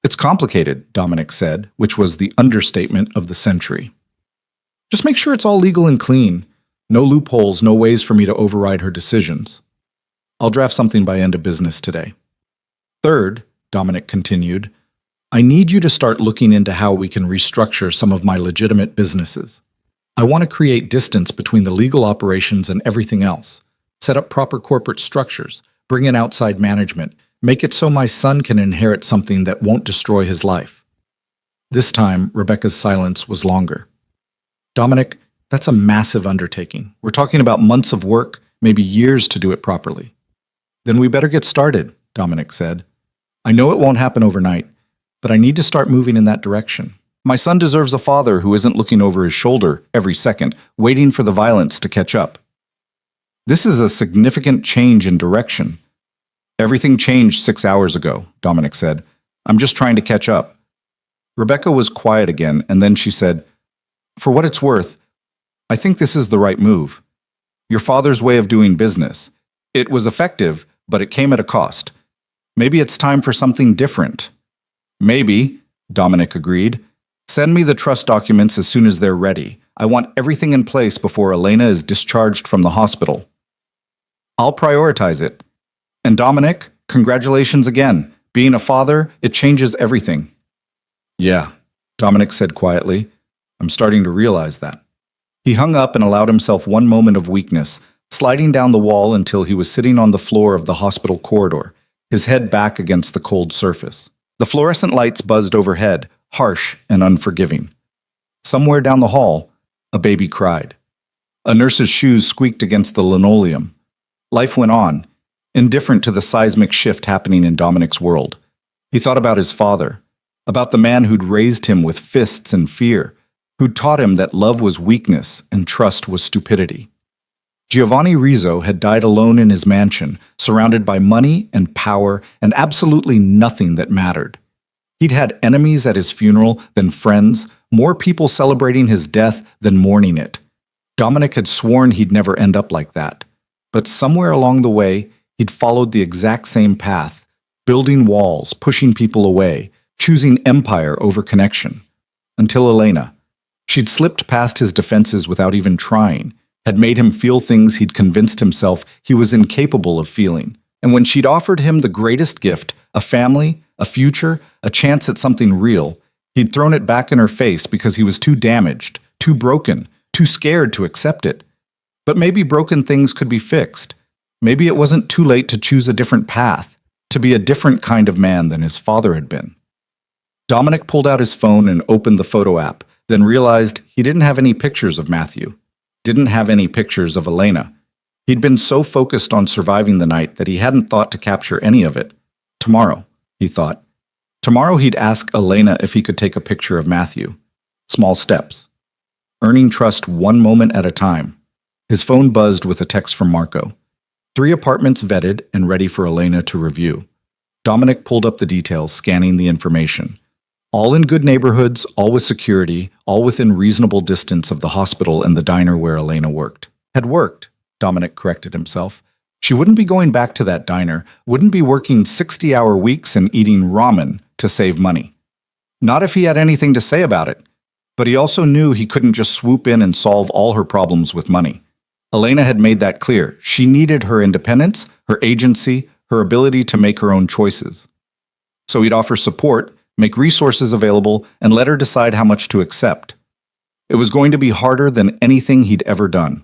Speaker 1: It's complicated, Dominic said, which was the understatement of the century. Just make sure it's all legal and clean. No loopholes, no ways for me to override her decisions. I'll draft something by end of business today. Third, Dominic continued, I need you to start looking into how we can restructure some of my legitimate businesses. I want to create distance between the legal operations and everything else. Set up proper corporate structures, bring in outside management, make it so my son can inherit something that won't destroy his life. This time, Rebecca's silence was longer. Dominic, that's a massive undertaking. We're talking about months of work, maybe years to do it properly. Then we better get started, Dominic said. I know it won't happen overnight, but I need to start moving in that direction. My son deserves a father who isn't looking over his shoulder every second, waiting for the violence to catch up. This is a significant change in direction. Everything changed 6 hours ago, Dominic said. I'm just trying to catch up. Rebecca was quiet again, and then she said, For what it's worth, I think this is the right move. Your father's way of doing business. It was effective, but it came at a cost. Maybe it's time for something different. Maybe, Dominic agreed. Send me the trust documents as soon as they're ready. I want everything in place before Elena is discharged from the hospital. I'll prioritize it. And Dominic, congratulations again. Being a father, it changes everything. Yeah, Dominic said quietly. I'm starting to realize that. He hung up and allowed himself one moment of weakness, sliding down the wall until he was sitting on the floor of the hospital corridor, his head back against the cold surface. The fluorescent lights buzzed overhead, harsh and unforgiving. Somewhere down the hall, a baby cried. A nurse's shoes squeaked against the linoleum. Life went on, indifferent to the seismic shift happening in Dominic's world. He thought about his father, about the man who'd raised him with fists and fear, who'd taught him that love was weakness and trust was stupidity. Giovanni Rizzo had died alone in his mansion, surrounded by money and power and absolutely nothing that mattered. He'd had enemies at his funeral, then friends, more people celebrating his death than mourning it. Dominic had sworn he'd never end up like that. But somewhere along the way, he'd followed the exact same path, building walls, pushing people away, choosing empire over connection. Until Elena. She'd slipped past his defenses without even trying, had made him feel things he'd convinced himself he was incapable of feeling. And when she'd offered him the greatest gift, a family, a future, a chance at something real, he'd thrown it back in her face because he was too damaged, too broken, too scared to accept it. But maybe broken things could be fixed. Maybe it wasn't too late to choose a different path, to be a different kind of man than his father had been. Dominic pulled out his phone and opened the photo app, then realized he didn't have any pictures of Matthew, didn't have any pictures of Elena. He'd been so focused on surviving the night that he hadn't thought to capture any of it. Tomorrow, he thought. Tomorrow he'd ask Elena if he could take a picture of Matthew. Small steps. Earning trust one moment at a time. His phone buzzed with a text from Marco. 3 apartments vetted and ready for Elena to review. Dominic pulled up the details, scanning the information. All in good neighborhoods, all with security, all within reasonable distance of the hospital and the diner where Elena worked. Had worked, Dominic corrected himself. She wouldn't be going back to that diner, wouldn't be working 60-hour weeks and eating ramen to save money. Not if he had anything to say about it. But he also knew he couldn't just swoop in and solve all her problems with money. Elena had made that clear. She needed her independence, her agency, her ability to make her own choices. So he'd offer support, make resources available, and let her decide how much to accept. It was going to be harder than anything he'd ever done.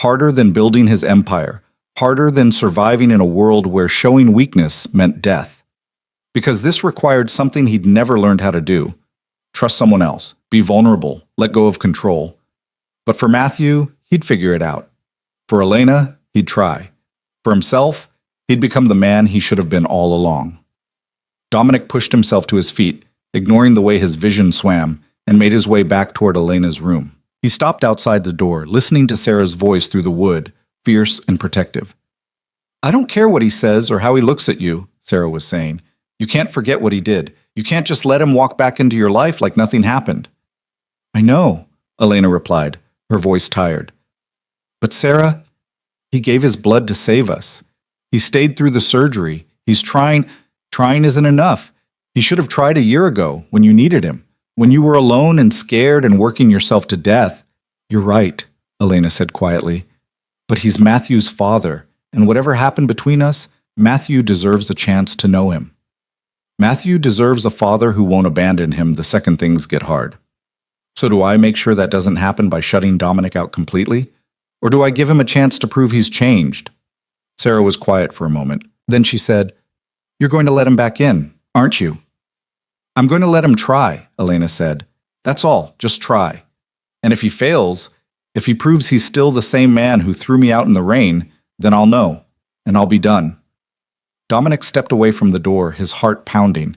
Speaker 1: Harder than building his empire. Harder than surviving in a world where showing weakness meant death. Because this required something he'd never learned how to do. Trust someone else, be vulnerable, let go of control. But for Matthew, he'd figure it out. For Elena, he'd try. For himself, he'd become the man he should have been all along. Dominic pushed himself to his feet, ignoring the way his vision swam, and made his way back toward Elena's room. He stopped outside the door, listening to Sarah's voice through the wood, fierce and protective. I don't care what he says or how he looks at you, Sarah was saying. You can't forget what he did. You can't just let him walk back into your life like nothing happened. I know, Elena replied, her voice tired. But Sarah, he gave his blood to save us. He stayed through the surgery. He's trying. Trying isn't enough. He should have tried a year ago, when you needed him. When you were alone and scared and working yourself to death. You're right, Elena said quietly. But he's Matthew's father, and whatever happened between us, Matthew deserves a chance to know him. Matthew deserves a father who won't abandon him the second things get hard. So do I make sure that doesn't happen by shutting Dominic out completely? Or do I give him a chance to prove he's changed? Sarah was quiet for a moment. Then she said, You're going to let him back in, aren't you? I'm going to let him try, Elena said. That's all, just try. And if he fails, if he proves he's still the same man who threw me out in the rain, then I'll know, and I'll be done. Dominic stepped away from the door, his heart pounding.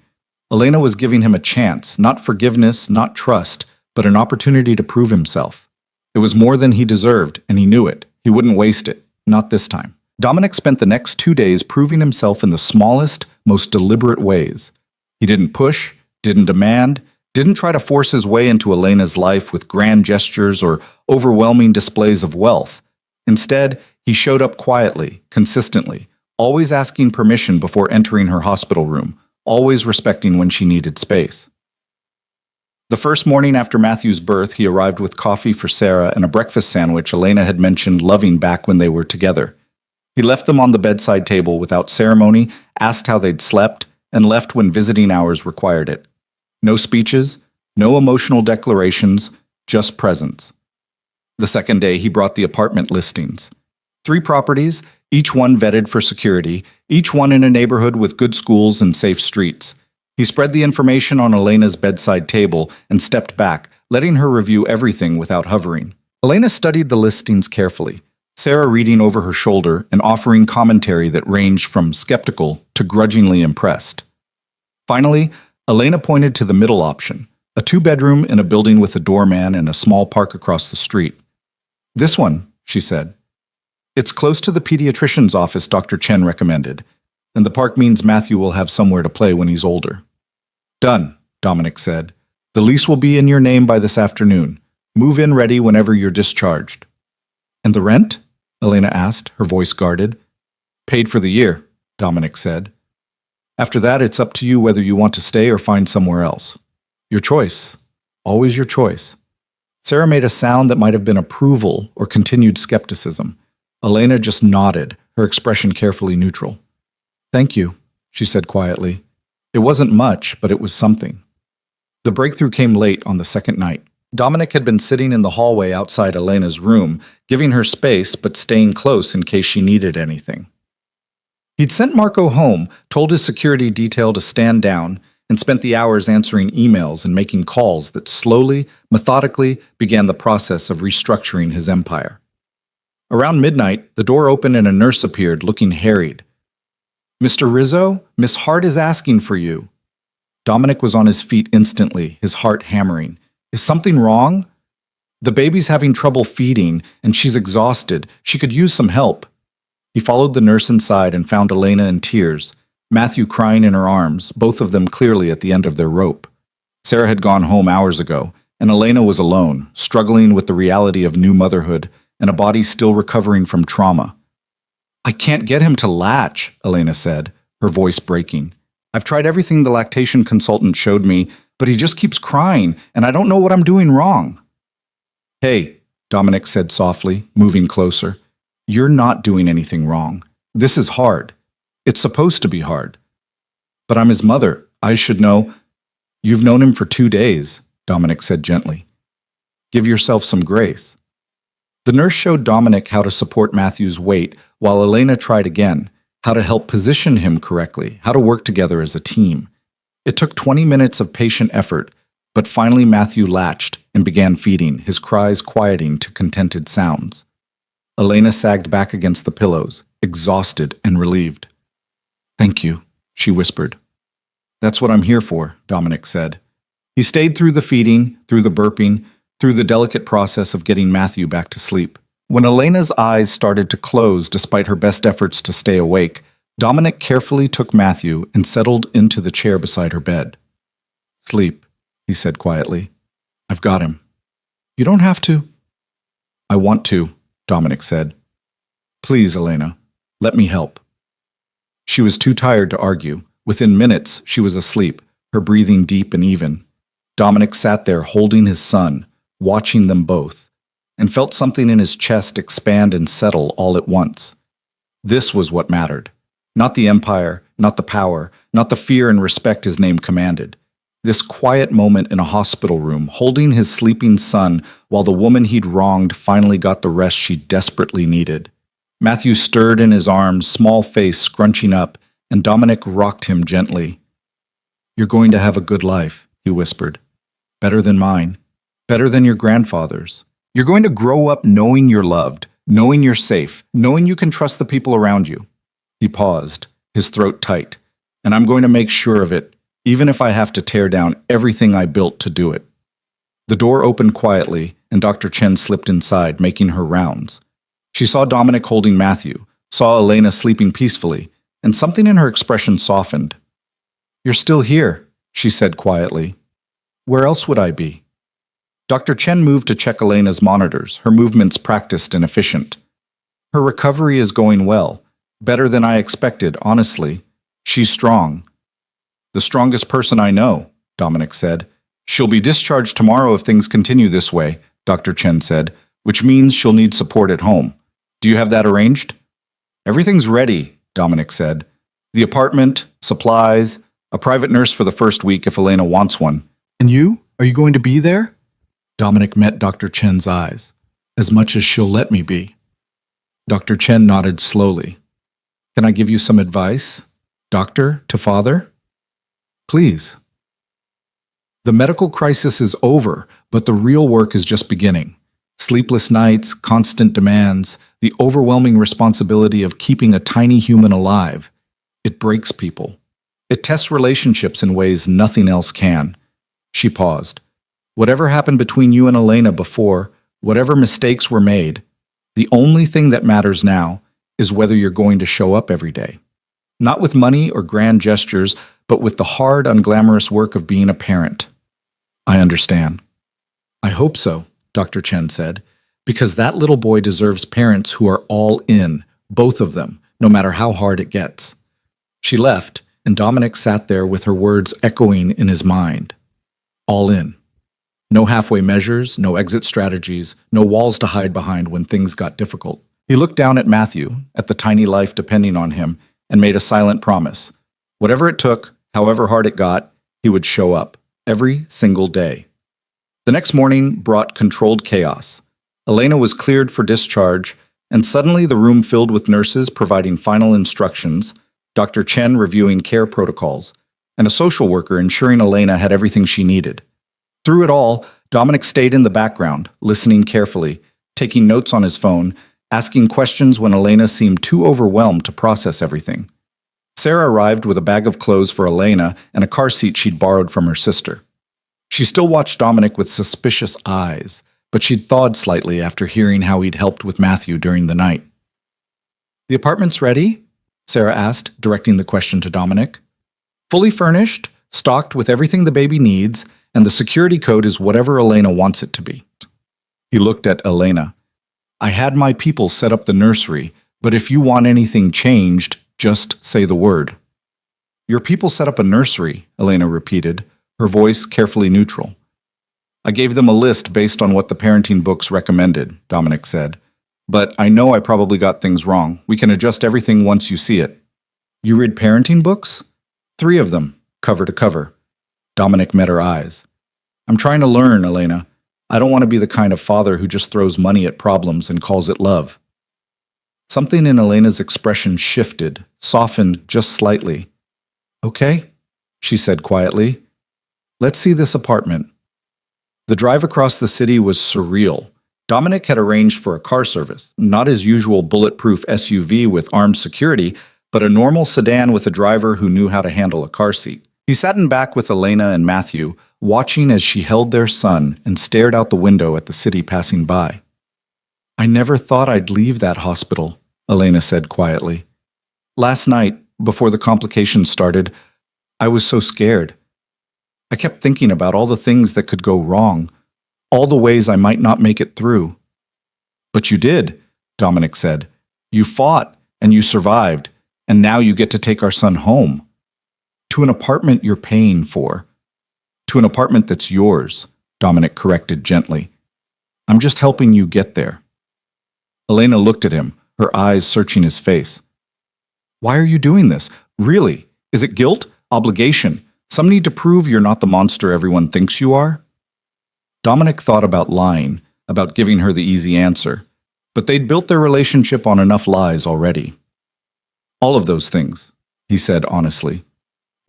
Speaker 1: Elena was giving him a chance, not forgiveness, not trust, but an opportunity to prove himself. It was more than he deserved, and he knew it. He wouldn't waste it, not this time. Dominic spent the next 2 days proving himself in the smallest, most deliberate ways. He didn't push, didn't demand, didn't try to force his way into Elena's life with grand gestures or overwhelming displays of wealth. Instead, He showed up quietly, consistently, always asking permission before entering her hospital room, always respecting when she needed space. The first morning after Matthew's birth, he arrived with coffee for Sarah and a breakfast sandwich Elena had mentioned loving back when they were together. He left them on the bedside table without ceremony, asked how they'd slept, and left when visiting hours required it. No speeches, no emotional declarations, just presence. The second day, he brought the apartment listings. 3 properties, each one vetted for security, each one in a neighborhood with good schools and safe streets. He spread the information on Elena's bedside table and stepped back, letting her review everything without hovering. Elena studied the listings carefully, Sarah reading over her shoulder and offering commentary that ranged from skeptical to grudgingly impressed. Finally, Elena pointed to the middle option, a 2-bedroom in a building with a doorman and a small park across the street. "This one," she said. "It's close to the pediatrician's office Dr. Chen recommended, and the park means Matthew will have somewhere to play when he's older." "Done," Dominic said. "The lease will be in your name by this afternoon. Move in ready whenever you're discharged." "And the rent?" Elena asked, her voice guarded. "Paid for the year," Dominic said. "After that, it's up to you whether you want to stay or find somewhere else. Your choice. Always your choice." Sarah made a sound that might have been approval or continued skepticism. Elena just nodded, her expression carefully neutral. "Thank you," she said quietly. It wasn't much, but it was something. The breakthrough came late on the second night. Dominic had been sitting in the hallway outside Elena's room, giving her space but staying close in case she needed anything. He'd sent Marco home, told his security detail to stand down, and spent the hours answering emails and making calls that slowly, methodically began the process of restructuring his empire. Around midnight, the door opened and a nurse appeared, looking harried. "Mr. Rizzo, Miss Hart is asking for you." Dominic was on his feet instantly, his heart hammering. "Is something wrong?" "The baby's having trouble feeding, and she's exhausted. She could use some help." He followed the nurse inside and found Elena in tears, Matthew crying in her arms, both of them clearly at the end of their rope. Sarah had gone home hours ago, and Elena was alone, struggling with the reality of new motherhood and a body still recovering from trauma. "I can't get him to latch," Elena said, her voice breaking. "I've tried everything the lactation consultant showed me, but he just keeps crying, and I don't know what I'm doing wrong." "Hey," Dominic said softly, moving closer. "You're not doing anything wrong. This is hard. It's supposed to be hard. But I'm his mother. I should know." "You've known him for 2 days," Dominic said gently. "Give yourself some grace." The nurse showed Dominic how to support Matthew's weight, while Elena tried again, how to help position him correctly, how to work together as a team. It took 20 minutes of patient effort, but finally Matthew latched and began feeding, his cries quieting to contented sounds. Elena sagged back against the pillows, exhausted and relieved. "Thank you," she whispered. "That's what I'm here for," Dominic said. He stayed through the feeding, through the burping, through the delicate process of getting Matthew back to sleep. When Elena's eyes started to close despite her best efforts to stay awake, Dominic carefully took Matthew and settled into the chair beside her bed. "Sleep," he said quietly. "I've got him." "You don't have to." "I want to," Dominic said. "Please, Elena, let me help." She was too tired to argue. Within minutes, she was asleep, her breathing deep and even. Dominic sat there holding his son, watching them both, and felt something in his chest expand and settle all at once. This was what mattered. Not the empire, not the power, not the fear and respect his name commanded. This quiet moment in a hospital room, holding his sleeping son while the woman he'd wronged finally got the rest she desperately needed. Matthew stirred in his arms, small face scrunching up, and Dominic rocked him gently. "You're going to have a good life," he whispered. "Better than mine. Better than your grandfather's. You're going to grow up knowing you're loved, knowing you're safe, knowing you can trust the people around you." He paused, his throat tight. "And I'm going to make sure of it, even if I have to tear down everything I built to do it." The door opened quietly, and Dr. Chen slipped inside, making her rounds. She saw Dominic holding Matthew, saw Elena sleeping peacefully, and something in her expression softened. "You're still here," she said quietly. "Where else would I be?" Dr. Chen moved to check Elena's monitors, her movements practiced and efficient. Her recovery is going well. Better than I expected, honestly. She's strong. The strongest person I know, Dominic said. She'll be discharged tomorrow if things continue this way, Dr. Chen said, which means she'll need support at home. Do you have that arranged? Everything's ready, Dominic said. The apartment, supplies, a private nurse for the first week if Elena wants one.
Speaker 2: And you? Are you going to be there? Dominic met Dr. Chen's eyes. As much as she'll let me be.
Speaker 1: Dr. Chen nodded slowly. Can I give you some advice? Doctor to father? Please. The medical crisis is over, but the real work is just beginning. Sleepless nights, constant demands, the overwhelming responsibility of keeping a tiny human alive. It breaks people. It tests relationships in ways nothing else can. She paused. Whatever happened between you and Elena before, whatever mistakes were made, the only thing that matters now is whether you're going to show up every day. Not with money or grand gestures, but with the hard, unglamorous work of being a parent. I understand. I hope so, Dr. Chen said, because that little boy deserves parents who are all in, both of them, no matter how hard it gets. She left, and Dominic sat there with her words echoing in his mind. All in. No halfway measures, no exit strategies, no walls to hide behind when things got difficult. He looked down at Matthew, at the tiny life depending on him, and made a silent promise. Whatever it took, however hard it got, he would show up, every single day. The next morning brought controlled chaos. Elena was cleared for discharge, and suddenly the room filled with nurses providing final instructions, Dr. Chen reviewing care protocols, and a social worker ensuring Elena had everything she needed. Through it all, Dominic stayed in the background, listening carefully, taking notes on his phone, asking questions when Elena seemed too overwhelmed to process everything. Sarah arrived with a bag of clothes for Elena and a car seat she'd borrowed from her sister. She still watched Dominic with suspicious eyes, but she'd thawed slightly after hearing how he'd helped with Matthew during the night. The apartment's ready? Sarah asked, directing the question to Dominic. Fully furnished, stocked with everything the baby needs, and the security code is whatever Elena wants it to be. He looked at Elena. I had my people set up the nursery, but if you want anything changed, just say the word. Your people set up a nursery, Elena repeated, her voice carefully neutral. I gave them a list based on what the parenting books recommended, Dominic said. But I know I probably got things wrong. We can adjust everything once you see it. You read parenting books? 3 of them, cover to cover. Dominic met her eyes. I'm trying to learn, Elena. I don't want to be the kind of father who just throws money at problems and calls it love. Something in Elena's expression shifted, softened just slightly. Okay, she said quietly. Let's see this apartment. The drive across the city was surreal. Dominic had arranged for a car service, not his usual bulletproof SUV with armed security, but a normal sedan with a driver who knew how to handle a car seat. He sat in back with Elena and Matthew, watching as she held their son and stared out the window at the city passing by. I never thought I'd leave that hospital, Elena said quietly. Last night, before the complications started, I was so scared. I kept thinking about all the things that could go wrong, all the ways I might not make it through. But you did, Dominic said. You fought, and you survived, and now you get to take our son home. To an apartment you're paying for. To an apartment that's yours, Dominic corrected gently. I'm just helping you get there. Elena looked at him, her eyes searching his face. Why are you doing this? Really? Is it guilt? Obligation? Some need to prove you're not the monster everyone thinks you are? Dominic thought about lying, about giving her the easy answer, but they'd built their relationship on enough lies already. All of those things, he said honestly.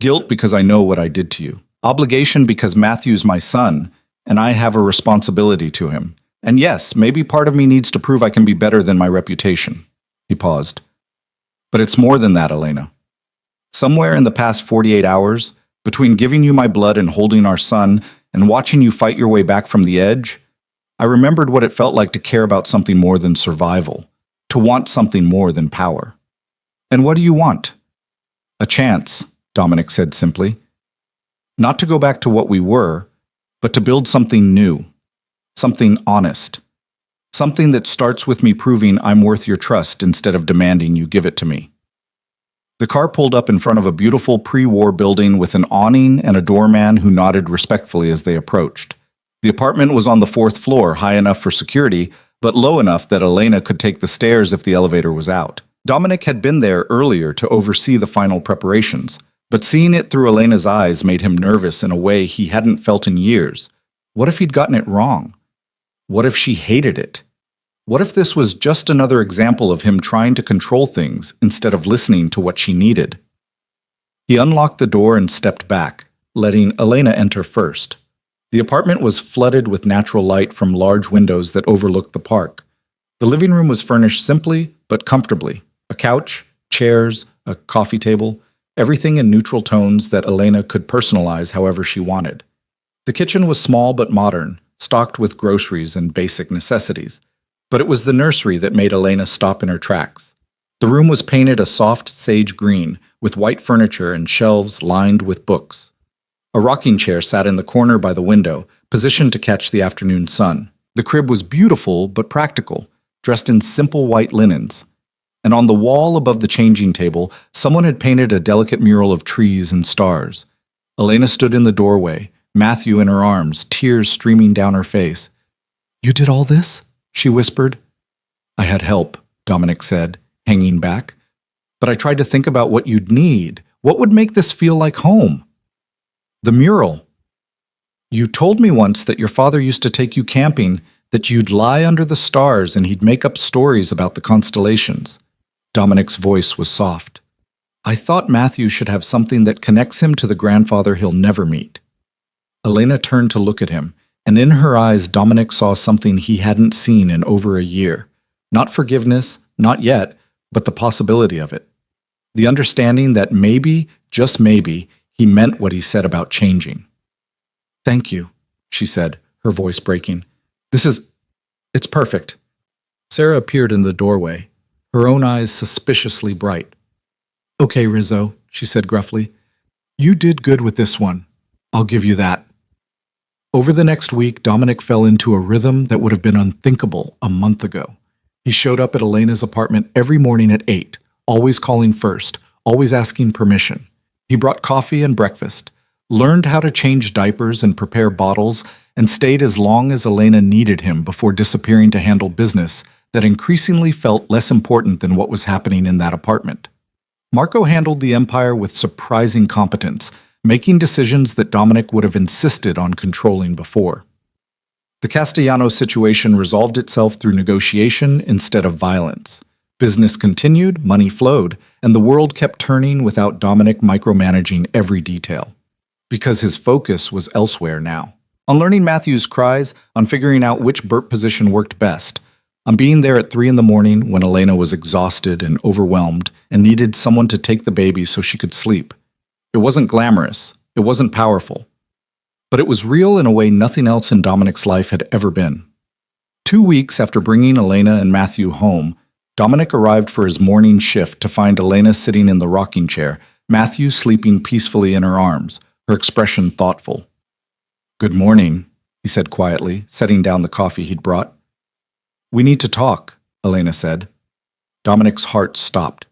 Speaker 1: Guilt because I know what I did to you. Obligation because Matthew's my son, and I have a responsibility to him. And yes, maybe part of me needs to prove I can be better than my reputation. He paused. But it's more than that, Elena. Somewhere in the past 48 hours, between giving you my blood and holding our son, and watching you fight your way back from the edge, I remembered what it felt like to care about something more than survival, to want something more than power. And what do you want? A chance, Dominic said simply. Not to go back to what we were, but to build something new, something honest. Something that starts with me proving I'm worth your trust instead of demanding you give it to me. The car pulled up in front of a beautiful pre-war building with an awning and a doorman who nodded respectfully as they approached. The apartment was on the 4th floor, high enough for security, but low enough that Elena could take the stairs if the elevator was out. Dominic had been there earlier to oversee the final preparations, but seeing it through Elena's eyes made him nervous in a way he hadn't felt in years. What if he'd gotten it wrong? What if she hated it? What if this was just another example of him trying to control things instead of listening to what she needed? He unlocked the door and stepped back, letting Elena enter first. The apartment was flooded with natural light from large windows that overlooked the park. The living room was furnished simply but comfortably. A couch, chairs, a coffee table, everything in neutral tones that Elena could personalize however she wanted. The kitchen was small but modern, stocked with groceries and basic necessities. But it was the nursery that made Elena stop in her tracks. The room was painted a soft sage green, with white furniture and shelves lined with books. A rocking chair sat in the corner by the window, positioned to catch the afternoon sun. The crib was beautiful but practical, dressed in simple white linens. And on the wall above the changing table, someone had painted a delicate mural of trees and stars. Elena stood in the doorway, Matthew in her arms, tears streaming down her face. "You did all this?" she whispered. "I had help," Dominic said, hanging back. "But I tried to think about what you'd need. What would make this feel like home?" "The mural. You told me once that your father used to take you camping, that you'd lie under the stars and he'd make up stories about the constellations." Dominic's voice was soft. "I thought Matthew should have something that connects him to the grandfather he'll never meet." Elena turned to look at him, and in her eyes Dominic saw something he hadn't seen in over a year. Not forgiveness, not yet, but the possibility of it. The understanding that maybe, just maybe, he meant what he said about changing. "Thank you," she said, her voice breaking. It's perfect." Sarah appeared in the doorway, her own eyes suspiciously bright. "Okay, Rizzo," she said gruffly. "You did good with this one. I'll give you that." Over the next week, Dominic fell into a rhythm that would have been unthinkable a month ago. He showed up at Elena's apartment every morning at 8, always calling first, always asking permission. He brought coffee and breakfast, learned how to change diapers and prepare bottles, and stayed as long as Elena needed him before disappearing to handle business that increasingly felt less important than what was happening in that apartment. Marco handled the empire with surprising competence, making decisions that Dominic would have insisted on controlling before. The Castellanos situation resolved itself through negotiation instead of violence. Business continued, money flowed, and the world kept turning without Dominic micromanaging every detail. Because his focus was elsewhere now. On learning Matthew's cries, on figuring out which burp position worked best, on being there at 3 in the morning when Elena was exhausted and overwhelmed and needed someone to take the baby so she could sleep. It wasn't glamorous, it wasn't powerful, but it was real in a way nothing else in Dominic's life had ever been. 2 weeks after bringing Elena and Matthew home, Dominic arrived for his morning shift to find Elena sitting in the rocking chair, Matthew sleeping peacefully in her arms, her expression thoughtful. "Good morning," he said quietly, setting down the coffee he'd brought. "We need to talk," Elena said. Dominic's heart stopped.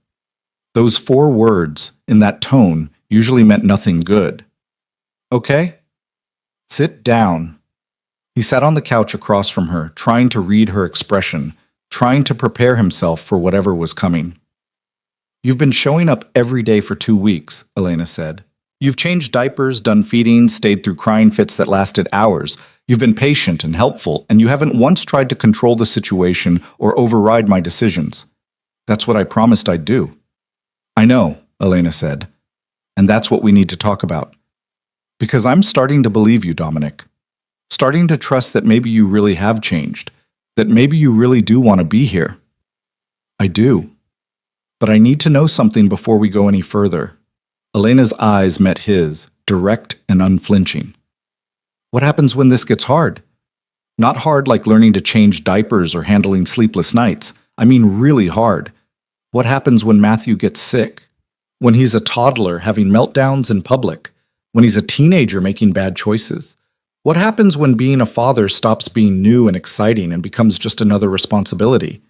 Speaker 1: Those 4 words, in that tone, usually meant nothing good. "Okay? Sit down." He sat on the couch across from her, trying to read her expression, trying to prepare himself for whatever was coming. "You've been showing up every day for 2 weeks," Elena said. "You've changed diapers, done feedings, stayed through crying fits that lasted hours. You've been patient and helpful, and you haven't once tried to control the situation or override my decisions. That's what I promised I'd do." "I know," Elena said. "And that's what we need to talk about. Because I'm starting to believe you, Dominic. Starting to trust that maybe you really have changed, that maybe you really do want to be here." "I do. But I need to know something before we go any further." Elena's eyes met his, direct and unflinching. "What happens when this gets hard? Not hard like learning to change diapers or handling sleepless nights. I mean really hard. What happens when Matthew gets sick? When he's a toddler having meltdowns in public? When he's a teenager making bad choices?
Speaker 2: What happens when being a father stops being new and exciting and becomes just another responsibility?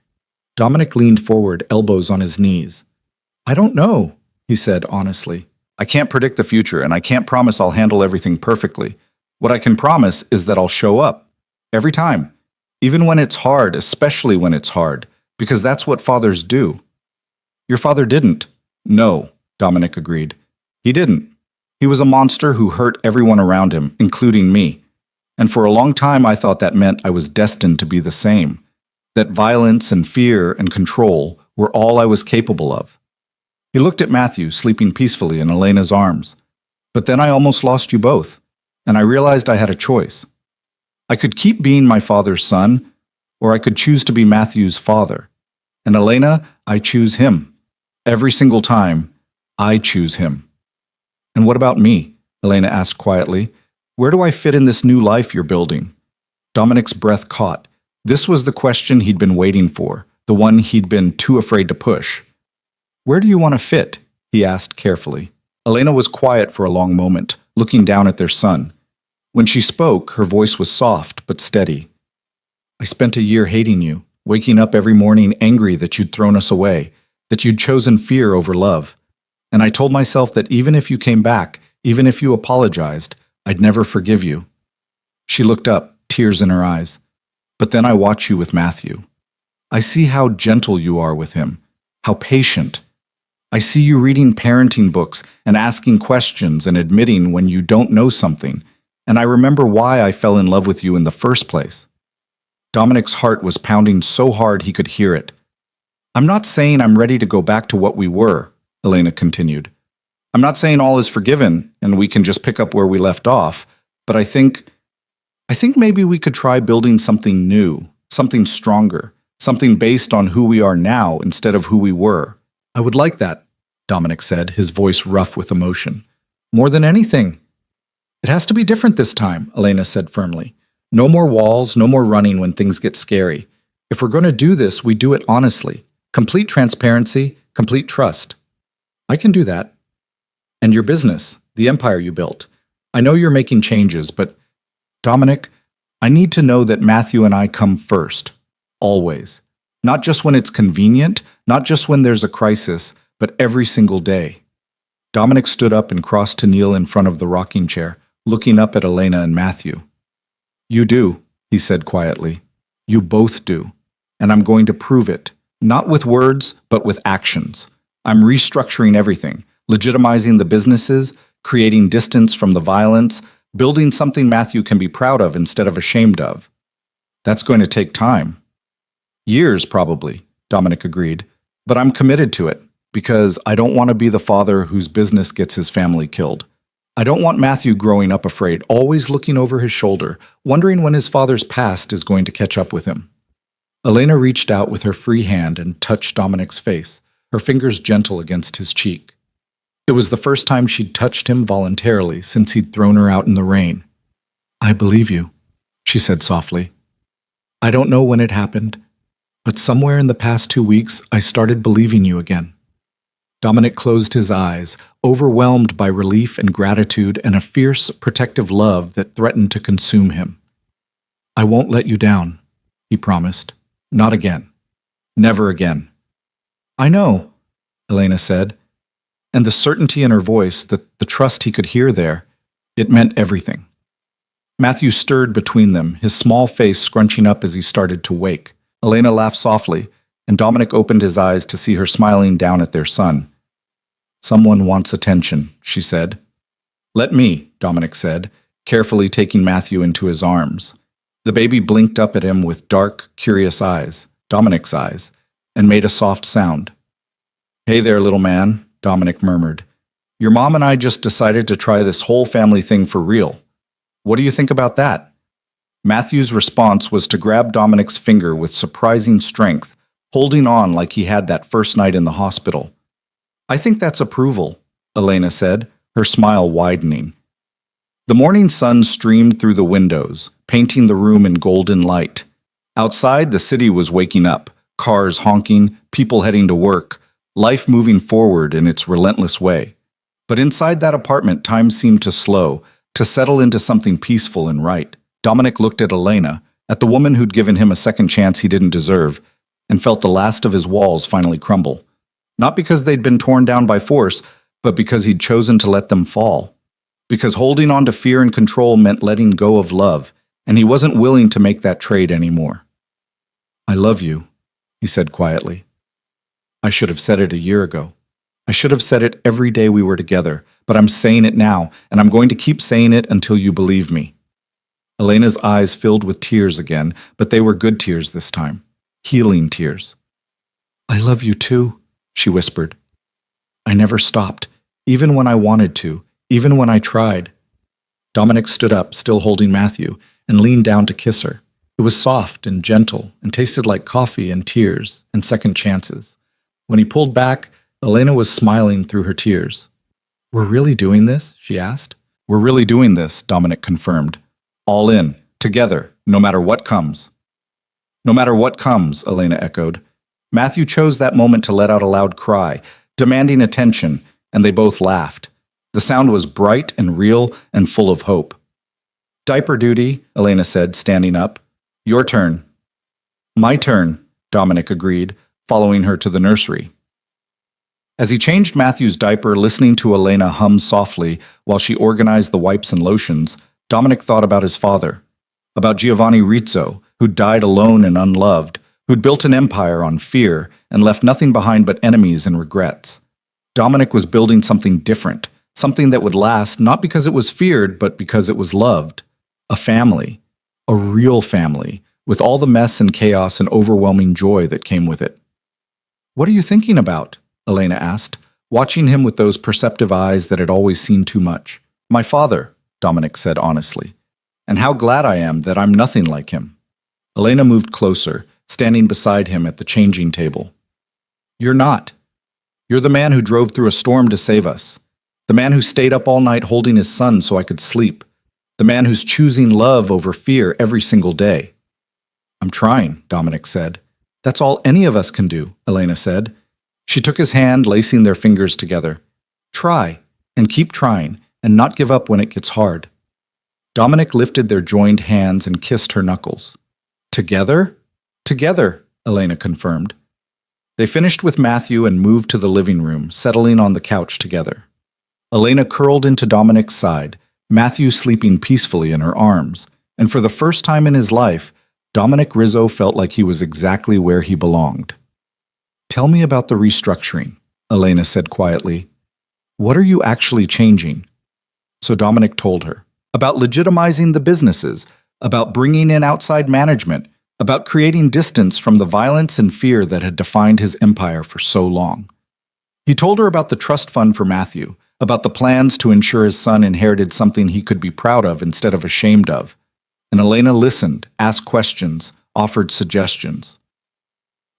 Speaker 2: Dominic leaned forward, elbows on his knees. I don't know, he said honestly. I can't predict the future, and I can't promise I'll handle everything perfectly. What I can promise is that I'll show up. Every time. Even when it's hard, especially when it's hard, because that's what fathers do. Your father didn't. No, Dominic agreed. He didn't. He was a monster who hurt everyone around him, including me. And for a long time I thought that meant I was destined to be the same. That violence and fear and control were all I was capable of. He looked at Matthew, sleeping peacefully in Elena's arms. But then I almost lost you both, and I realized I had a choice. I could keep being my father's son, or I could choose to be Matthew's father. And Elena, I choose him. Every single time, I choose him. And what about me? Elena asked quietly. Where do I fit in this new life you're building? Dominic's breath caught. This was the question he'd been waiting for, the one he'd been too afraid to push. Where do you want to fit? He asked carefully. Elena was quiet for a long moment, looking down at their son. When she spoke, her voice was soft but steady. I spent a year hating you, waking up every morning angry that you'd thrown us away, that you'd chosen fear over love. And I told myself that even if you came back, even if you apologized, I'd never forgive you. She looked up, tears in her eyes. But then I watch you with Matthew. I see how gentle you are with him, how patient. I see you reading parenting books and asking questions and admitting when you don't know something, and I remember why I fell in love with you in the first place. Dominic's heart was pounding so hard he could hear it. I'm not saying I'm ready to go back to what we were, Elena continued. I'm not saying all is forgiven and we can just pick up where we left off, but I think maybe we could try building something new, something stronger, something based on who we are now instead of who we were. I would like that, Dominic said, his voice rough with emotion. More than anything. It has to be different this time, Elena said firmly. No more walls, no more running when things get scary. If we're going to do this, we do it honestly. Complete transparency, complete trust. I can do that. And your business, the empire you built. I know you're making changes, but Dominic, I need to know that Matthew and I come first. Always. Not just when it's convenient, not just when there's a crisis, but every single day. Dominic stood up and crossed to kneel in front of the rocking chair, looking up at Elena and Matthew. You do, he said quietly. You both do. And I'm going to prove it. Not with words, but with actions. I'm restructuring everything, legitimizing the businesses, creating distance from the violence, building something Matthew can be proud of instead of ashamed of. That's going to take time. Years, probably, Dominic agreed. But I'm committed to it, because I don't want to be the father whose business gets his family killed. I don't want Matthew growing up afraid, always looking over his shoulder, wondering when his father's past is going to catch up with him. Elena reached out with her free hand and touched Dominic's face, her fingers gentle against his cheek. It was the first time she'd touched him voluntarily since he'd thrown her out in the rain. I believe you, she said softly. I don't know when it happened, but somewhere in the past 2 weeks, I started believing you again. Dominic closed his eyes, overwhelmed by relief and gratitude and a fierce, protective love that threatened to consume him. I won't let you down, he promised. Not again. Never again. I know, Elena said, and the certainty in her voice, the trust he could hear there, it meant everything. Matthew stirred between them, his small face scrunching up as he started to wake. Elena laughed softly, and Dominic opened his eyes to see her smiling down at their son. Someone wants attention, she said. Let me, Dominic said, carefully taking Matthew into his arms. The baby blinked up at him with dark, curious eyes, Dominic's eyes, and made a soft sound. Hey there, little man, Dominic murmured. Your mom and I just decided to try this whole family thing for real. What do you think about that? Matthew's response was to grab Dominic's finger with surprising strength, holding on like he had that first night in the hospital. I think that's approval, Elena said, her smile widening. The morning sun streamed through the windows, painting the room in golden light. Outside, the city was waking up, cars honking, people heading to work, life moving forward in its relentless way. But inside that apartment, time seemed to slow,
Speaker 1: to settle into something peaceful and right. Dominic looked at Elena, at the woman who'd given him a second chance he didn't deserve, and felt the last of his walls finally crumble. Not because they'd been torn down by force, but because he'd chosen to let them fall. Because holding on to fear and control meant letting go of love, and he wasn't willing to make that trade anymore. "I love you," he said quietly. "I should have said it a year ago. I should have said it every day we were together, but I'm saying it now, and I'm going to keep saying it until you believe me." Elena's eyes filled with tears again, but they were good tears this time. Healing tears. "I love you too," she whispered. "I never stopped, even when I wanted to, even when I tried." Dominic stood up, still holding Matthew, and leaned down to kiss her. It was soft and gentle and tasted like coffee and tears and second chances. When he pulled back, Elena was smiling through her tears. "We're really doing this?" she asked. "We're really doing this," Dominic confirmed. "All in, together, no matter what comes." "No matter what comes," Elena echoed. Matthew chose that moment to let out a loud cry, demanding attention, and they both laughed. The sound was bright and real and full of hope. "Diaper duty," Elena said, standing up. "Your turn." "My turn," Dominic agreed, following her to the nursery. As he changed Matthew's diaper, listening to Elena hum softly while she organized the wipes and lotions, Dominic thought about his father, about Giovanni Rizzo, who'd died alone and unloved, who'd built an empire on fear and left nothing behind but enemies and regrets. Dominic was building something different, something that would last not because it was feared, but because it was loved. A family, a real family, with all the mess and chaos and overwhelming joy that came with it. "What are you thinking about?" Elena asked, watching him with those perceptive eyes that had always seen too much. "My father," Dominic said honestly, "and how glad I am that I'm nothing like him." Elena moved closer, standing beside him at the changing table. "You're not. You're the man who drove through a storm to save us. The man who stayed up all night holding his son so I could sleep. The man who's choosing love over fear every single day." "I'm trying," Dominic said. "That's all any of us can do," Elena said. She took his hand, lacing their fingers together. "Try, and keep trying, and not give up when it gets hard." Dominic lifted their joined hands and kissed her knuckles. "Together?" "Together," Elena confirmed. They finished with Matthew and moved to the living room, settling on the couch together. Elena curled into Dominic's side, Matthew sleeping peacefully in her arms, and for the first time in his life, Dominic Rizzo felt like he was exactly where he belonged. "Tell me about the restructuring," Elena said quietly. "What are you actually changing?" So Dominic told her about legitimizing the businesses, about bringing in outside management, about creating distance from the violence and fear that had defined his empire for so long. He told her about the trust fund for Matthew, about the plans to ensure his son inherited something he could be proud of instead of ashamed of. And Elena listened, asked questions, offered suggestions.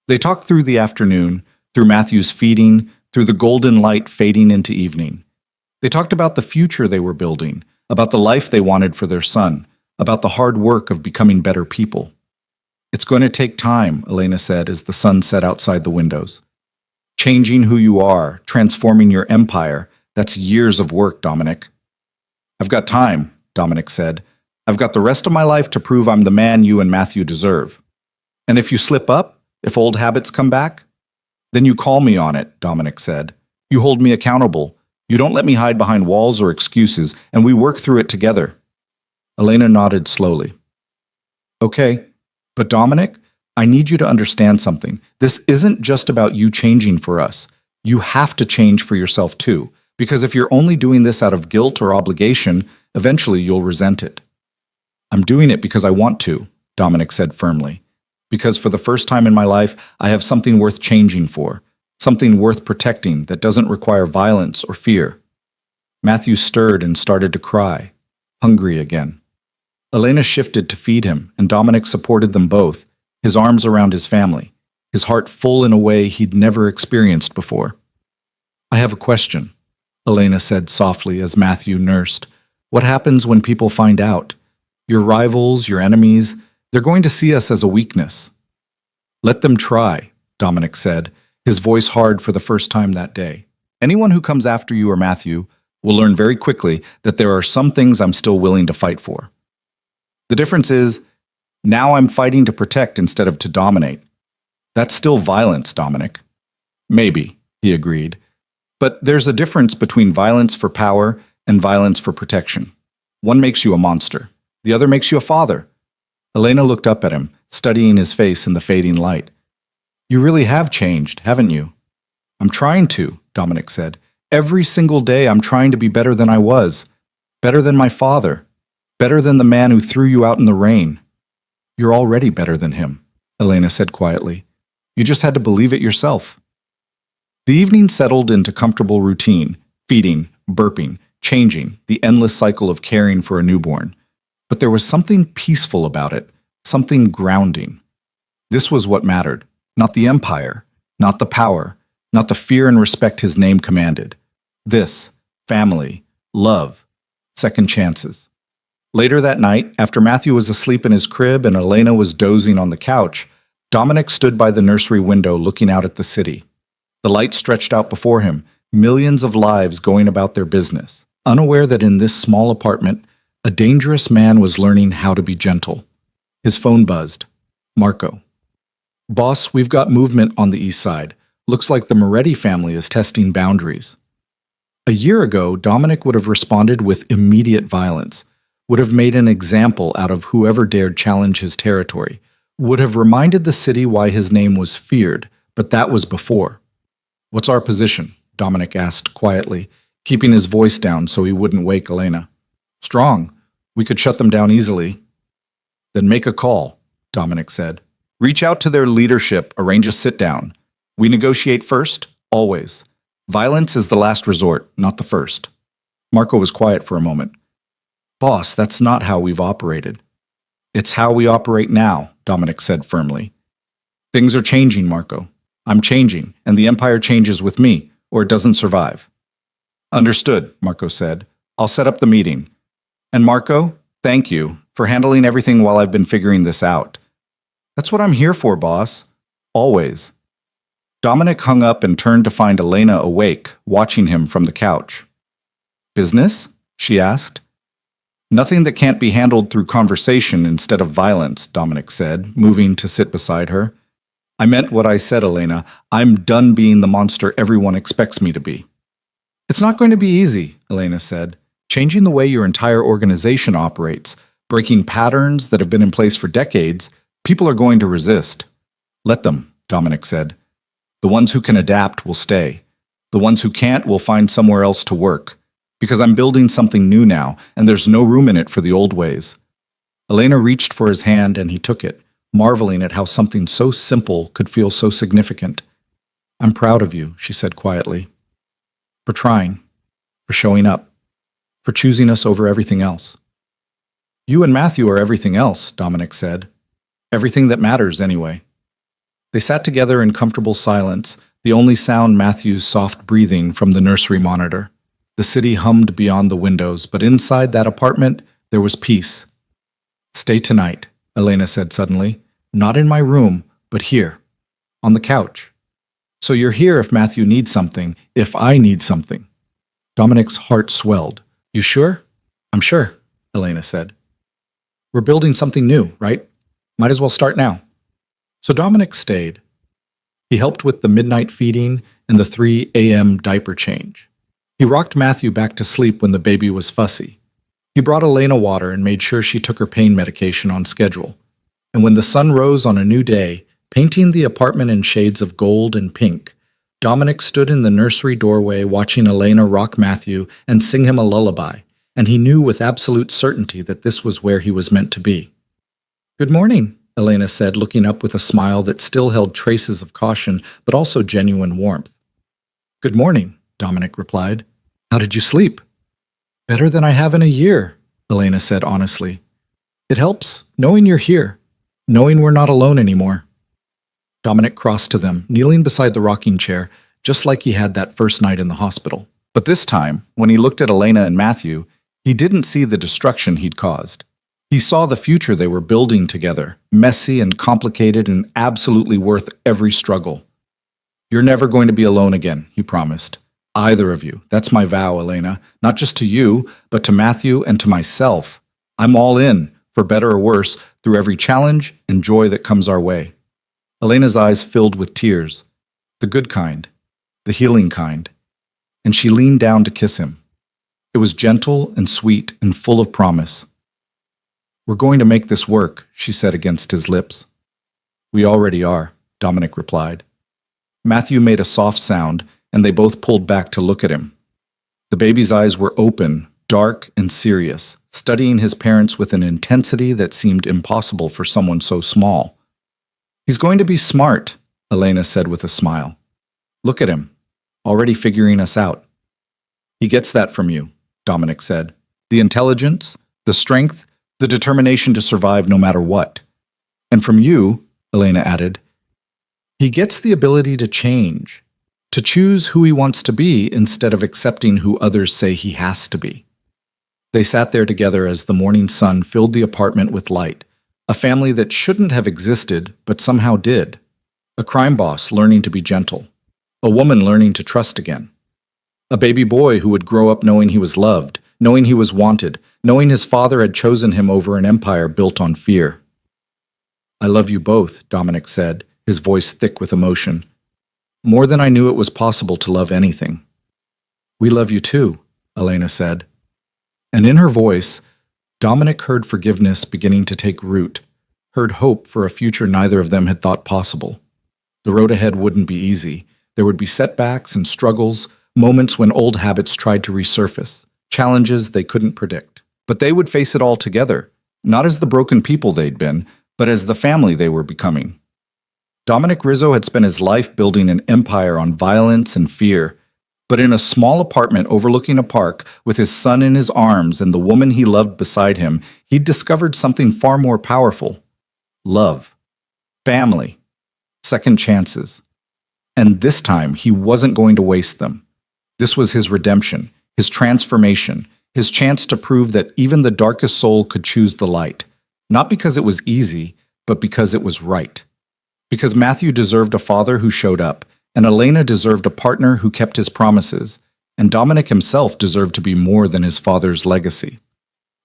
Speaker 1: They talked through the afternoon, through Matthew's feeding, through the golden light fading into evening. They talked about the future they were building, about the life they wanted for their son, about the hard work of becoming better people. "It's going to take time," Elena said as the sun set outside the windows. "Changing who you are, transforming your empire, that's years of work, Dominic." "I've got time," Dominic said. "I've got the rest of my life to prove I'm the man you and Matthew deserve. And if you slip up, if old habits come back, then you call me on it," Dominic said. "You hold me accountable. You don't let me hide behind walls or excuses, and we work through it together." Elena nodded slowly. "Okay, but Dominic, I need you to understand something. This isn't just about you changing for us. You have to change for yourself too, because if you're only doing this out of guilt or obligation, eventually you'll resent it." "I'm doing it because I want to," Dominic said firmly. "Because for the first time in my life, I have something worth changing for, something worth protecting that doesn't require violence or fear." Matthew stirred and started to cry, hungry again. Elena shifted to feed him, and Dominic supported them both, his arms around his family, his heart full in a way he'd never experienced before. "I have a question," Elena said softly as Matthew nursed. "What happens when people find out? Your rivals, your enemies, they're going to see us as a weakness." "Let them try," Dominic said, his voice hard for the first time that day. "Anyone who comes after you or Matthew, We'll learn very quickly that there are some things I'm still willing to fight for. The difference is, now I'm fighting to protect instead of to dominate. That's still violence, Dominic. Maybe, he agreed. But there's a difference between violence for power and violence for protection. One makes you a monster. The other makes you a father. Elena looked up at him, studying his face in the fading light. You really have changed, haven't you? I'm trying to, Dominic said. Every single day I'm trying to be better than I was. Better than my father. Better than the man who threw you out in the rain. You're already better than him, Elena said quietly. You just had to believe it yourself. The evening settled into comfortable routine, feeding, burping, changing, the endless cycle of caring for a newborn. But there was something peaceful about it, something grounding. This was what mattered, not the empire, not the power, not the fear and respect his name commanded. This, family, love, second chances. Later that night, after Matthew was asleep in his crib and Elena was dozing on the couch, Dominic stood by the nursery window looking out at the city. The light stretched out before him, millions of lives going about their business, unaware that in this small apartment, a dangerous man was learning how to be gentle. His phone buzzed. Marco. Boss, we've got movement on the east side. Looks like the Moretti family is testing boundaries. A year ago, Dominic would have responded with immediate violence, would have made an example out of whoever dared challenge his territory, would have reminded the city why his name was feared, but that was before. What's our position? Dominic asked quietly, keeping his voice down so he wouldn't wake Elena. Strong. We could shut them down easily. Then make a call, Dominic said. Reach out to their leadership, arrange a sit-down. We negotiate first, always. Violence is the last resort, not the first. Marco was quiet for a moment. Boss, that's not how we've operated. It's how we operate now, Dominic said firmly. Things are changing, Marco. I'm changing, and the empire changes with me, or it doesn't survive. Understood, Marco said. I'll set up the meeting. And Marco, thank you for handling everything while I've been figuring this out. That's what I'm here for, boss. Always. Dominic hung up and turned to find Elena awake, watching him from the couch. Business? She asked. Nothing that can't be handled through conversation instead of violence, Dominic said, moving to sit beside her. I meant what I said, Elena. I'm done being the monster everyone expects me to be. It's not going to be easy, Elena said. Changing the way your entire organization operates, breaking patterns that have been in place for decades, people are going to resist. Let them, Dominic said. The ones who can adapt will stay. The ones who can't will find somewhere else to work. Because I'm building something new now, and there's no room in it for the old ways. Elena reached for his hand and he took it, marveling at how something so simple could feel so significant. I'm proud of you, she said quietly. For trying, for showing up, for choosing us over everything else. You and Matthew are everything else, Dominic said. Everything that matters, anyway. They sat together in comfortable silence, the only sound Matthew's soft breathing from the nursery monitor. The city hummed beyond the windows, but inside that apartment, there was peace. Stay tonight, Elena said suddenly. Not in my room, but here, on the couch. So you're here if Matthew needs something, if I need something. Dominic's heart swelled. You sure? I'm sure, Elena said. We're building something new, right? Might as well start now. So Dominic stayed. He helped with the midnight feeding and the 3 a.m. diaper change. He rocked Matthew back to sleep when the baby was fussy. He brought Elena water and made sure she took her pain medication on schedule. And when the sun rose on a new day, painting the apartment in shades of gold and pink, Dominic stood in the nursery doorway watching Elena rock Matthew and sing him a lullaby, and he knew with absolute certainty that this was where he was meant to be. Good morning, Elena said, looking up with a smile that still held traces of caution, but also genuine warmth. Good morning, Dominic replied. How did you sleep? Better than I have in a year, Elena said honestly. It helps, knowing you're here, knowing we're not alone anymore. Dominic crossed to them, kneeling beside the rocking chair, just like he had that first night in the hospital. But this time, when he looked at Elena and Matthew, he didn't see the destruction he'd caused. He saw the future they were building together, messy and complicated and absolutely worth every struggle. You're never going to be alone again, he promised.
Speaker 2: Either of you. That's my vow, Elena. Not just to you, but to Matthew and to myself. I'm all in, for better or worse, through every challenge and joy that comes our way. Elena's eyes filled with tears. The good kind. The healing kind. And she leaned down to kiss him. It was gentle and sweet and full of promise. We're going to make this work, she said against his lips. We already are, Dominic replied. Matthew made a soft sound, and they both pulled back to look at him. The baby's eyes were open, dark, and serious, studying his parents with an intensity that seemed impossible for someone so small. He's going to be smart, Elena said with a smile. Look at him, already figuring us out. He gets that from you, Dominic said. The intelligence, the strength, the determination to survive no matter what. And from you, Elena added, he gets the ability to change, to choose who he wants to be instead of accepting who others say he has to be. They sat there together as the morning sun filled the apartment with light, a family that shouldn't have existed but somehow did. A crime boss learning to be gentle, a woman learning to trust again, a baby boy who would grow up knowing he was loved, knowing he was wanted, knowing his father had chosen him over an empire built on fear. I love you both, Dominic said, his voice thick with emotion. More than I knew it was possible to love anything. We love you too, Elena said. And in her voice, Dominic heard forgiveness beginning to take root, heard hope for a future neither of them had thought possible. The road ahead wouldn't be easy. There would be setbacks and struggles, moments when old habits tried to resurface, challenges they couldn't predict. But they would face it all together, not as the broken people they'd been, but as the family they were becoming. Dominic Rizzo had spent his life building an empire on violence and fear, but in a small apartment overlooking a park, with his son in his arms and the woman he loved beside him, he'd discovered something far more powerful. Love. Family. Second chances. And this time, he wasn't going to waste them. This was his redemption, his transformation, his chance to prove that even the darkest soul could choose the light, not because it was easy, but because it was right. Because Matthew deserved a father who showed up, and Elena deserved a partner who kept his promises, and Dominic himself deserved to be more than his father's legacy.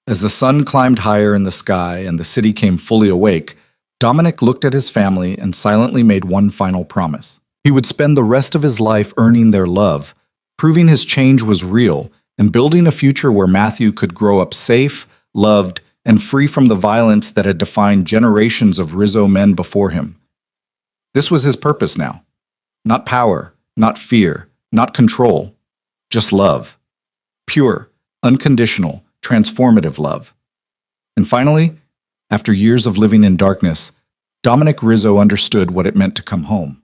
Speaker 2: As the sun climbed higher in the sky and the city came fully awake, Dominic looked at his family and silently made one final promise. He would spend the rest of his life earning their love, proving his change was real, and building a future where Matthew could grow up safe, loved, and free from the violence that had defined generations of Rizzo men before him. This was his purpose now. Not power, not fear, not control, just love. Pure, unconditional, transformative love. And finally, after years of living in darkness, Dominic Rizzo understood what it meant to come home.